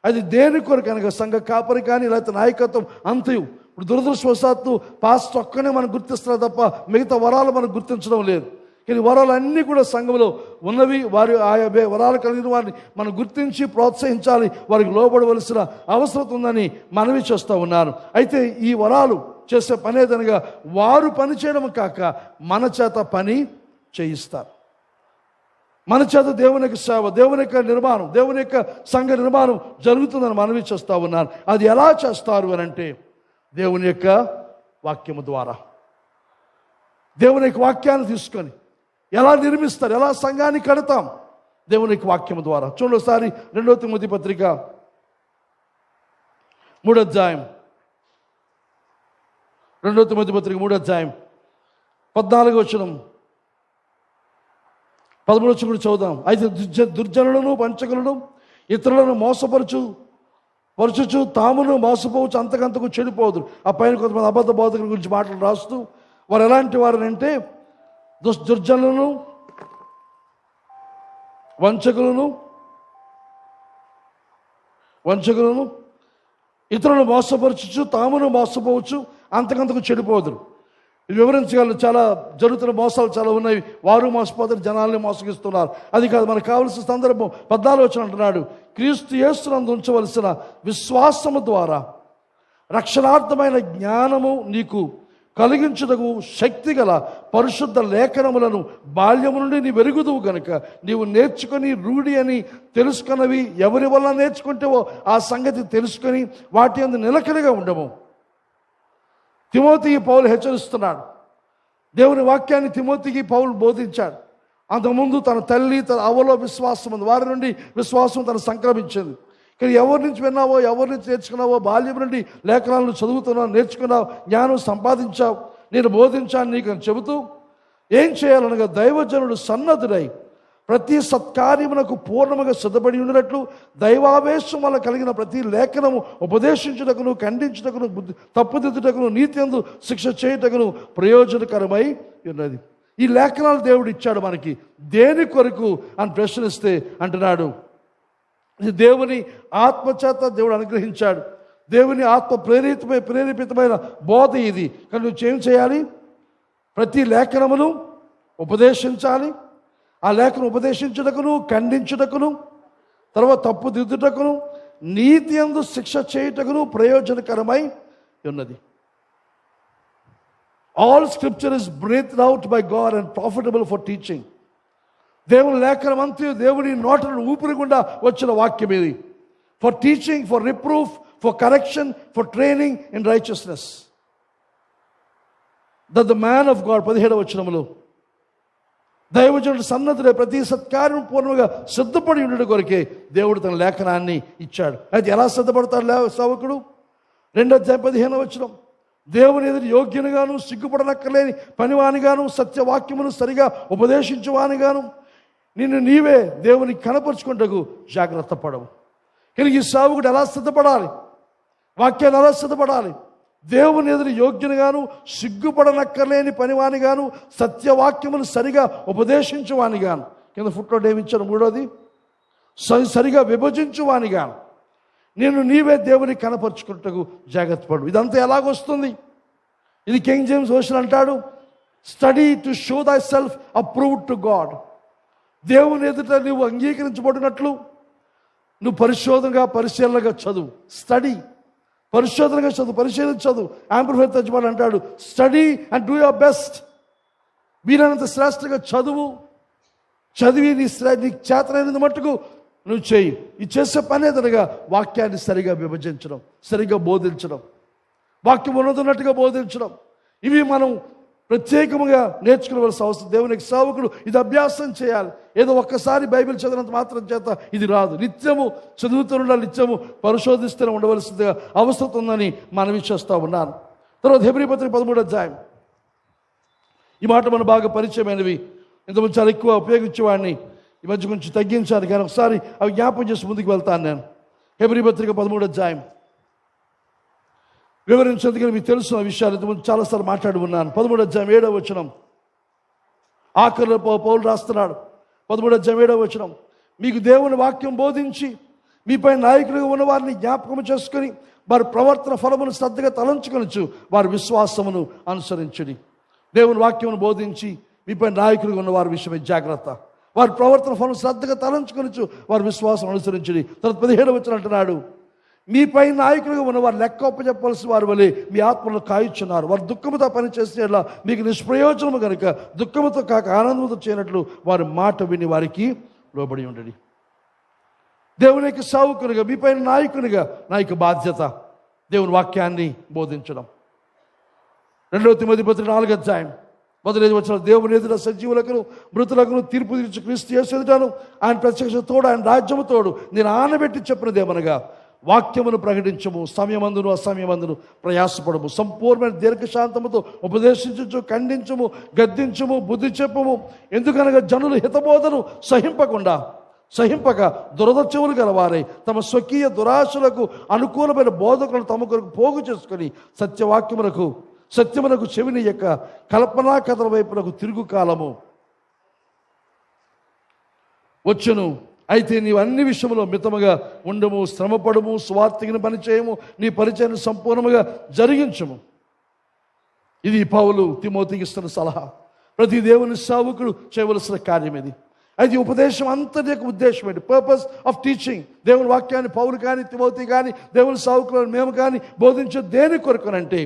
అది దేని కొరకు అనగా సంఘ కాపరి కానీ లేకపోతే నాయకత్వం అంతయు. ఇప్పుడు దురదృష్టవశాత్తు పాస్టర్ ఒక్కనే మనం గుర్తిస్తున్నారు తప్ప మిగతా వరాలు మనం గుర్తించడం లేదు. కానీ వరాలన్నీ కూడా సంఘంలో ఉన్నవి. వారి ఆయా వరాలు కలిగిన వారిని మనం గుర్తించి ప్రోత్సహించాలి, వారికి లోబడవలసిన అవసరం ఉందని మనవి చేస్తూ ఉన్నారు. అయితే ఈ వరాలు చేసే పని ఏదనగా వారు పని చేయడం కాక మన చేత పని చేయిస్తారు. మన చేత దేవుని యొక్క సేవ, దేవుని యొక్క నిర్మాణం, దేవుని యొక్క సంఘ నిర్మాణం జరుగుతుందని మనవి చేస్తూ ఉన్నారు. అది ఎలా చేస్తారు అని అంటే దేవుని యొక్క వాక్యము ద్వారా. దేవుని యొక్క వాక్యాన్ని తీసుకొని ఎలా నిర్మిస్తారు, ఎలా సంఘాన్ని కడతాం, దేవుని యొక్క వాక్యం ద్వారా. చూడండి ఒకసారి 2 తిమోతి పత్రిక 3వ అధ్యాయం, 2 తిమోతి పత్రిక 3వ అధ్యాయం 14వ వచనం 13వ వచనం కూడా చదువుదాం. అయితే దుర్జనులను పంచకులను ఇతరులను పరచుచు తామును మోసపోవచ్చు, అంతకంతకు చెడిపోదు. ఆ పైన కొంతమంది అబద్ధ బోధకుల గురించి మాటలు రాస్తూ వారు ఎలాంటి వారనంటే దుర్జనులను వంచకులను ఇతరులను మోసపరచుచు తామును మోసపోవచ్చు, అంతకంతకు చెడిపోదురు. ఇది వివరించగలరు. చాలా జరుగుతున్న మోసాలు చాలా ఉన్నాయి. వారు మోసపోతారు, జనాల్ని మోసగిస్తున్నారు. అది కాదు మనకు కావలసిన సందర్భం. 14వ వచనం అంటున్నాడు, క్రీస్తు యేసునందు ఉంచవలసిన విశ్వాసము ద్వారా రక్షణార్థమైన జ్ఞానము నీకు కలిగించుటకు శక్తి గల పరిశుద్ధ లేఖనములను బాల్యము నుండి నీ వెరుగుదువు గనుక నీవు నేర్చుకొని రూఢి అని తెలుసుకున్నవి ఎవరి వల్ల నేర్చుకుంటేవో ఆ సంగతి తెలుసుకొని వాటి యందు నిలకడగా ఉండము. తిమోతికి పౌలు హెచ్చరిస్తున్నాడు. దేవుని వాక్యాన్ని తిమోతికి పౌలు బోధించాడు. అంతకుముందు తన తల్లి తన అవ్వలో విశ్వాసం ఉంది, వారి నుండి విశ్వాసం తను సంక్రమించింది. కానీ ఎవరి నుంచి విన్నావో, ఎవరి నుంచి నేర్చుకున్నావో, బాల్యం నుండి లేఖనాలను చదువుతున్నావు, నేర్చుకున్నావు, జ్ఞానం సంపాదించావు, నేను బోధించాను నీకు అని చెబుతూ ఏం చేయాలనగా దైవజనుడు సన్నద్ధుడై ప్రతి సత్కార్యమునకు పూర్ణముగా సిద్ధపడి ఉండినట్లు దైవావేశం వల్ల కలిగిన ప్రతి లేఖనము ఉపదేశించుటకును, ఖండించుటకును, తప్పుదిద్దుటకును, నీతి యందు శిక్ష చేయుటకును ప్రయోజనకరమై ఉన్నది. ఈ లేఖనాలు దేవుడు ఇచ్చాడు మనకి దేని కొరకు అని ప్రశ్నిస్తే అంటున్నాడు, ఇది దేవుని ఆత్మచేత దేవుడు అనుగ్రహించాడు. దేవుని ఆత్మ ప్రేరేపితమైన బోధ ఇది. కానీ నువ్వు ఏం చేయాలి? ప్రతి లేఖనమును ఉపదేశించాలి. ఆ లేఖను ఉపదేశించుటకును, ఖండించుటకును, తర్వాత తప్పు దిద్దుటకును, నీతి యందు శిక్ష చేయుటకును ప్రయోజనకరమై ఉన్నది. All scripture is breathed out by God and profitable for teaching. దేవుని లేఖనం అంతా దేవుని నోటను ఊపిరి గుండా వచ్చిన వాక్యం ఇది. For teaching, for reproof, for correction, for training in righteousness. That the man of God 17వ వచనములో దైవజనుడు సన్నద్ధుడే ప్రతి సత్కార్యం పూర్ణంగా సిద్ధపడి ఉండడం కొరకే దేవుడు తన లేఖనాన్ని ఇచ్చాడు. అయితే ఎలా సిద్ధపడతాడు సేవకుడు? 2వ అధ్యాయం 15వ వచనం, దేవుని ఎదురు యోగ్యునిగాను, సిగ్గుపడనక్కర్లేని పనివానిగాను, సత్యవాక్యమును సరిగా ఉపదేశించువానిగాను నిన్ను నీవే దేవునికి కనపరుచుకుంటకు జాగ్రత్త పడవు. కానీ ఈ సేవకుడు ఎలా సిద్ధపడాలి? వాక్యాన్ని ఎలా సిద్ధపడాలి? దేవుని ఎదురు యోగ్యునిగాను, సిగ్గుపడనక్కర్లేని పనివానిగాను, సత్యవాక్యమును సరిగా ఉపదేశించువానిగాను. కింద ఫుట్నోట్ ఏమిచ్చాను? 3వది సరిగా విభజించువానిగాను నేను నీవే దేవునికి కనపరుచుకుంటకు జాగ్రత్త పడు. ఇదంతా ఎలాగొస్తుంది? ఇది కింగ్ జేమ్స్ వర్షన్ అంటాడు, స్టడీ టు షో దై సెల్ఫ్ అప్రూవ్డ్ టు గాడ్. దేవుని ఎదుట నువ్వు అంగీకరించబడినట్లు నువ్వు పరిశీలనగా చదువు. స్టడీ, పరిశోధనగా చదువు, పరిశీలించదు. యాంప్లిఫైడ్ తర్జుమా అంటాడు, study and do your best. వీలైనంత శ్రేష్టంగా చదివి నీ చేతనైనంత మట్టుకు నువ్వు చేయి. ఈ చేసే పని ఏదనగా వాక్యాన్ని సరిగా విభజించడం, సరిగా బోధించడం, వాక్యం ఉన్నట్టుగా బోధించడం. ఇవి మనం ప్రత్యేకంగా నేర్చుకోవలసిన అవసరం. దేవునికి సేవకుడు ఇది అభ్యాసం చేయాలి. ఏదో ఒక్కసారి బైబిల్ చదివినంత మాత్రం చేత ఇది రాదు. నిత్యము చదువుతూ ఉండాలి, నిత్యము పరిశోధిస్తూనే ఉండవలసిందిగా అవసరం ఉందని మనవి చేస్తూ ఉన్నాను. తర్వాత హెబ్రీ పత్రిక 13వ అధ్యాయం. ఈ మాట మనకు బాగా పరిచయమైనవి, ఇంతకుముందు చాలా ఎక్కువ ఉపయోగించేవాడిని, ఈ మధ్య కొంచెం తగ్గించాను. కానీ ఒకసారి అవి జ్ఞాపకం చేసి ముందుకు వెళ్తాను నేను. హెబ్రీ పత్రిక 13వ అధ్యాయం వివరించేందుకు మీకు తెలుసు ఆ విషయాలు ఇంతకుముందు చాలాసార్లు మాట్లాడి ఉన్నాను. 13వ అధ్యాయం 7వ వచనం ఆఖరిలో పౌలు రాస్తున్నాడు. 13వ అధ్యాయం 7వ వచనం, మీకు దేవుని వాక్యం బోధించి మీపై నాయకులుగా ఉన్న వారిని జ్ఞాపకం చేసుకొని వారి ప్రవర్తన ఫలమును శ్రద్ధగా తలంచుకొనొచ్చు వారి విశ్వాసమును అనుసరించుడి. దేవుని వాక్యమును బోధించి మీపై నాయకులుగా ఉన్న వారి విషయమై జాగ్రత్త, వారి ప్రవర్తన ఫలం శ్రద్ధగా తలంచుకొనొచ్చు వారి విశ్వాసం అనుసరించుడి. తర్వాత 17వ వచనం అంటున్నాడు, మీపై నాయకులుగా ఉన్న వారు లెక్క ఒప్పచెప్పవలసిన వారి వలె మీ ఆత్మలను కాయుచున్నారు. వారు దుఃఖముతో పనిచేసేలా మీకు నిష్ప్రయోజనము కనుక దుఃఖముతో కాక ఆనందముతో చేయనట్లు వారి మాట విని వారికి లోబడి ఉండడి. దేవుని యొక్క సేవకునిగా, మీపై నాయకునిగా నా యొక్క బాధ్యత దేవుని వాక్యాన్ని బోధించడం. 2వ తిమోతి పత్రిక 4వ అధ్యాయం మొదలైన వచ్చిన దేవుని ఎదుట సజీవులకు మృతులకు తీర్పు తీర్చి క్రీస్తు యేసు ఎదుటను ఆయన ప్రత్యక్ష తోడు, ఆయన రాజ్యము తోడు నేను ఆనబెట్టి చెప్పినదేమనగా వాక్యమును ప్రకటించము, సమయమందును అసమయమందును ప్రయాసపడము, సంపూర్ణమైన దీర్ఘశాంతముతో ఉపదేశించు, ఖండించము, గద్దించము, బుద్ధి చెప్పము. ఎందుకనగా జనులు హితబోధను సహింపక దురద చెవులు గలవారై తమ స్వకీయ దురాశలకు అనుకూలమైన బోధకులను తమ కొరకు పోగు చేసుకొని సత్యమునకు చెవినియక కల్పనా కథల వైపునకు తిరుగు కాలము వచ్చును. అయితే నీవు అన్ని విషయంలో మితముగా ఉండము, శ్రమపడము, స్వార్థిని పనిచేయము, నీ పరిచయాన్ని సంపూర్ణముగా జరిగించము. ఇది పౌలు తిమోతికి ఇస్తున్న సలహా. ప్రతి దేవుని సేవకుడు చేయవలసిన కార్యం ఇది. అయితే ఉపదేశం అంతటి యొక్క ఉద్దేశం ఏంటి? Purpose of teaching. దేవుని వాక్యాన్ని పౌలు కానీ తిమోతి కానీ దేవుని సేవకులను మేము కానీ బోధించే దేని కొరకునంటే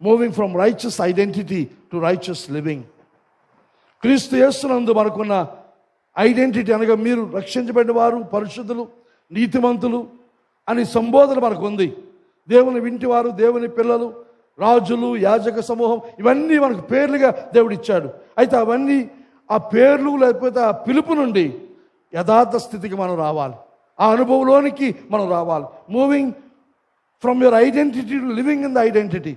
moving from righteous identity to righteous living. క్రీస్తు యేసునందు మనకున్న ఐడెంటిటీ అనగా మీరు రక్షించబడిన వారు, పరిశుద్ధులు, నీతిమంతులు అని సంబోధన మనకు ఉంది. దేవుని వింటివారు, దేవుని పిల్లలు, రాజులు, యాజక సమూహం, ఇవన్నీ మనకు పేర్లుగా దేవుడు ఇచ్చాడు. అయితే అవన్నీ ఆ పేర్లు లేకపోతే ఆ పిలుపు నుండి యథార్థ స్థితికి మనం రావాలి, ఆ అనుభవంలోనికి మనం రావాలి. Moving from your identity to living in the identity.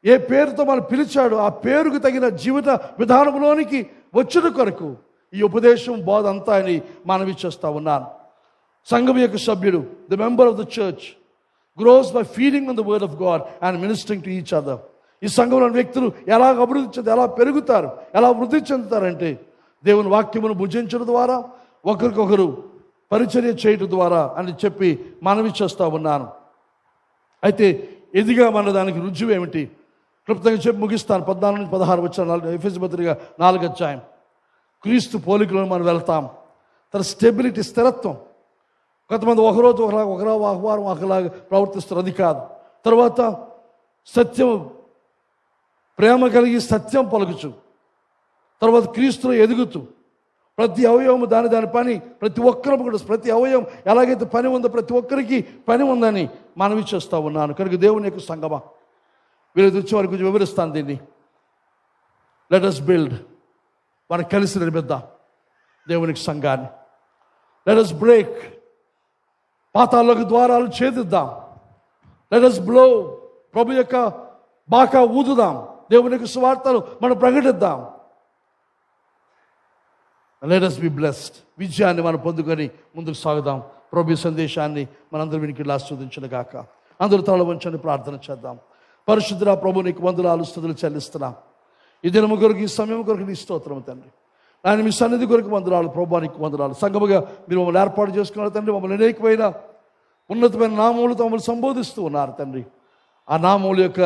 ఏ పేరుతో మనం పిలిచాడో ఆ పేరుకు తగిన జీవిత విధానంలోనికి వచ్చుట కొరకు ఈ ఉపదేశం బోధ అంతా అని మనవి చేస్తూ ఉన్నాను. సంఘం యొక్క సభ్యుడు, the member of the church gross by feeding on the word of God and ministering to each other. ఈ సంఘంలోని వ్యక్తులు ఎలా అభివృద్ధి చెందుతారు, ఎలా పెరుగుతారు, ఎలా వృద్ధి చెందుతారంటే దేవుని వాక్యమును భుజించడం ద్వారా, ఒకరికొకరు పరిచర్య చేయడం ద్వారా అని చెప్పి మనవి చేస్తూ ఉన్నాను. అయితే ఎదిగా మన దానికి రుజువు ఏమిటి? క్లుప్తంగా చెప్పి ముగిస్తాను. 14-16 వచ్చిన ఎఫెసీ పత్రిక 4వ అధ్యాయం. క్రీస్తు పోలికలను మనం వెళ్తాం. తన స్టెబిలిటీ, స్థిరత్వం. కొంతమంది ఒకరోజు ఒకలా వారం ఒకలాగా ప్రవర్తిస్తారు, అది కాదు. తర్వాత సత్యం, ప్రేమ కలిగి సత్యం పలుకుచు, తర్వాత క్రీస్తులో ఎదుగుతూ ప్రతి అవయవము దాని పని, ప్రతి ఒక్కరు కూడా ప్రతి అవయవం ఎలాగైతే పని ఉందో ప్రతి ఒక్కరికి పని ఉందని మనవి చేస్తూ ఉన్నాను. కనుక దేవుని యొక్క సంగమా, వీళ్ళకి వచ్చే వారి గురించి వివరిస్తాను దీన్ని. లెట్ us బిల్డ్, మనం కలిసి నిర్మిద్దాం దేవునికి సంఘాన్ని. లెట్ us బ్రేక్, పాతాళలోకి ద్వారాలు ఛేదిద్దాం. లెట్ us బ్లో, ప్రభు యొక్క బాకా ఊదుదాం, దేవుని యొక్క సువార్తను మనం ప్రకటిద్దాం. లెట్ us బి బ్లెస్డ్, విజయాన్ని మనం పొందుకొని ముందుకు సాగుదాం. ప్రభు సందేశాన్ని మనందరూ వినికి ఆస్వాదించిన గాక. అందరూ తల వంచని ప్రార్థన చేద్దాం. పరిశుద్ధుడా ప్రభు, నీకు వందనాలు స్తుతులు చెల్లిస్తున్నాం. ఈ దినము కొరకు, ఈ సమయం కొరకు నీ స్తోత్రం తండ్రి. ఆయన మీ సన్నిధి కొరకు వందనాలు ప్రభు, నీకు వందనాలు. సంఘముగా మీరు మమ్మల్ని ఏర్పాటు చేసుకున్నారు తండ్రి. మమ్మల్ని అనేకమైన ఉన్నతమైన నామములతో మమ్మల్ని సంబోధిస్తూ ఉన్నారు తండ్రి. ఆ నామముల యొక్క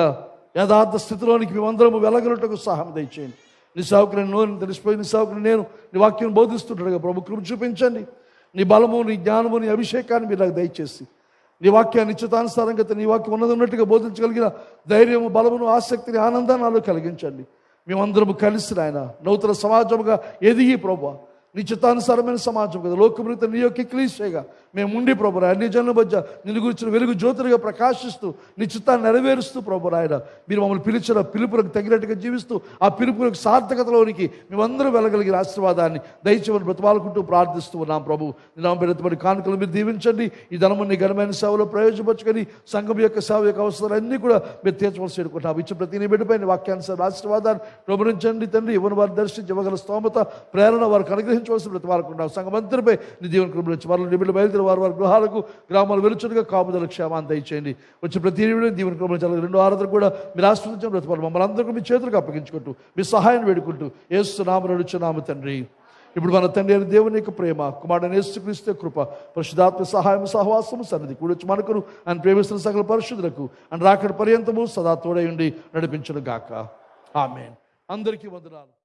యథార్థ స్థితిలోనికి మేమందరము వెలగలుటకు సహాయం దయచేయండి. నీ సేవకుని నోరు తెలిసిపోయి, నీ సేవకుని నేను నీ వాక్యం బోధిస్తుంటాడుగా ప్రభు, కృప చూపించండి. నీ బలము, నీ జ్ఞానము, నీ అభిషేకాన్ని మీరు నాకు దయచేసి నీ వాక్యాన్ని నిశ్చితానుసారంగా నీ వాక్యం ఉన్నట్టుగా బోధించగలిగిన ధైర్యము, బలమును, ఆసక్తిని, ఆనందాన్ని నాలో కలిగించండి. మేమందరము కలిసి ఆయన నూతన సమాజముగా ఎదిగి ప్రభు, నీ చిత్తానుసారమైన సమాజం కదా, లోకమృత నీ యొక్క క్లీషేగా మేము ఉండి ప్రభు అన్ని జనుల మధ్య నిన్ను గురించిన వెలుగు జ్యోతులుగా ప్రకాశిస్తూ నీ చిత్తాన్ని నెరవేరుస్తూ ప్రభు ఆయన మీరు మమ్మల్ని పిలిచిన పిలుపులకు తగినట్టుగా జీవిస్తూ ఆ పిలుపులకు సార్థకతలోనికి మేమందరూ వెళ్ళగలిగిన ఆశీర్వాదాన్ని దయచేయమని బ్రతమాలుకుంటూ ప్రార్థిస్తూ ఉన్నాం ప్రభు. నినామబడి కానుకలు మీరు దీవించండి. ఈ ధనము నీ ఘనమైన సేవలో ప్రయోజపరచుకొని సంఘం యొక్క సేవ యొక్క అవసరాలన్నీ కూడా మీరు తీర్చవలసి వేడుకుంటాం. ఇచ్చిన ప్రతి నీ బిడ్డపైన వాక్యానుసార ఆశీర్వాదాన్ని ప్రభుత్వించండి తండ్రి. ఇవ్వని వారిని దర్శించి ఇవ్వగల స్తోమత, ప్రేరణ వారికి అనుగ్రహించవలసి బ్రతమాలుకుంటాం. సంఘమంతరిపై నీ దేవుని కృప నుంచి వారిని నీ బిడ్డలు బయలుదేరి వారి గృహాలకు, గ్రామాలు వెలుచుడుగా కాపుదల క్షేమాన్ని దయచేయండి. వచ్చి ప్రతి దీవెన కృప నుంచి 2 ఆరాధన కూడా మీరు ఆశీర్వదించడం బ్రతమాలు మమ్మల్ని అందరికీ మీ చేతులకు అప్పగించుకుంటూ మీ సహాయం వేడుకుంటూ యేసు నామమున అడుగుచున్నాము తండ్రి. ఇప్పుడు మన తండ్రి అయిన దేవుని యొక్క ప్రేమ, కుమారుడైన యేసుక్రీస్తు కృప, పరిశుద్ధాత్మ సహాయం, సహవాసము, సన్నిధి కూడొచ్చి మనకును ఆయన ప్రేమిస్తున్న సకల పరిశుద్ధులకు ఆయన రాకడ పర్యంతము సదా తోడై ఉండి నడిపించును గాక. ఆమేన్. అందరికీ వందనాలు.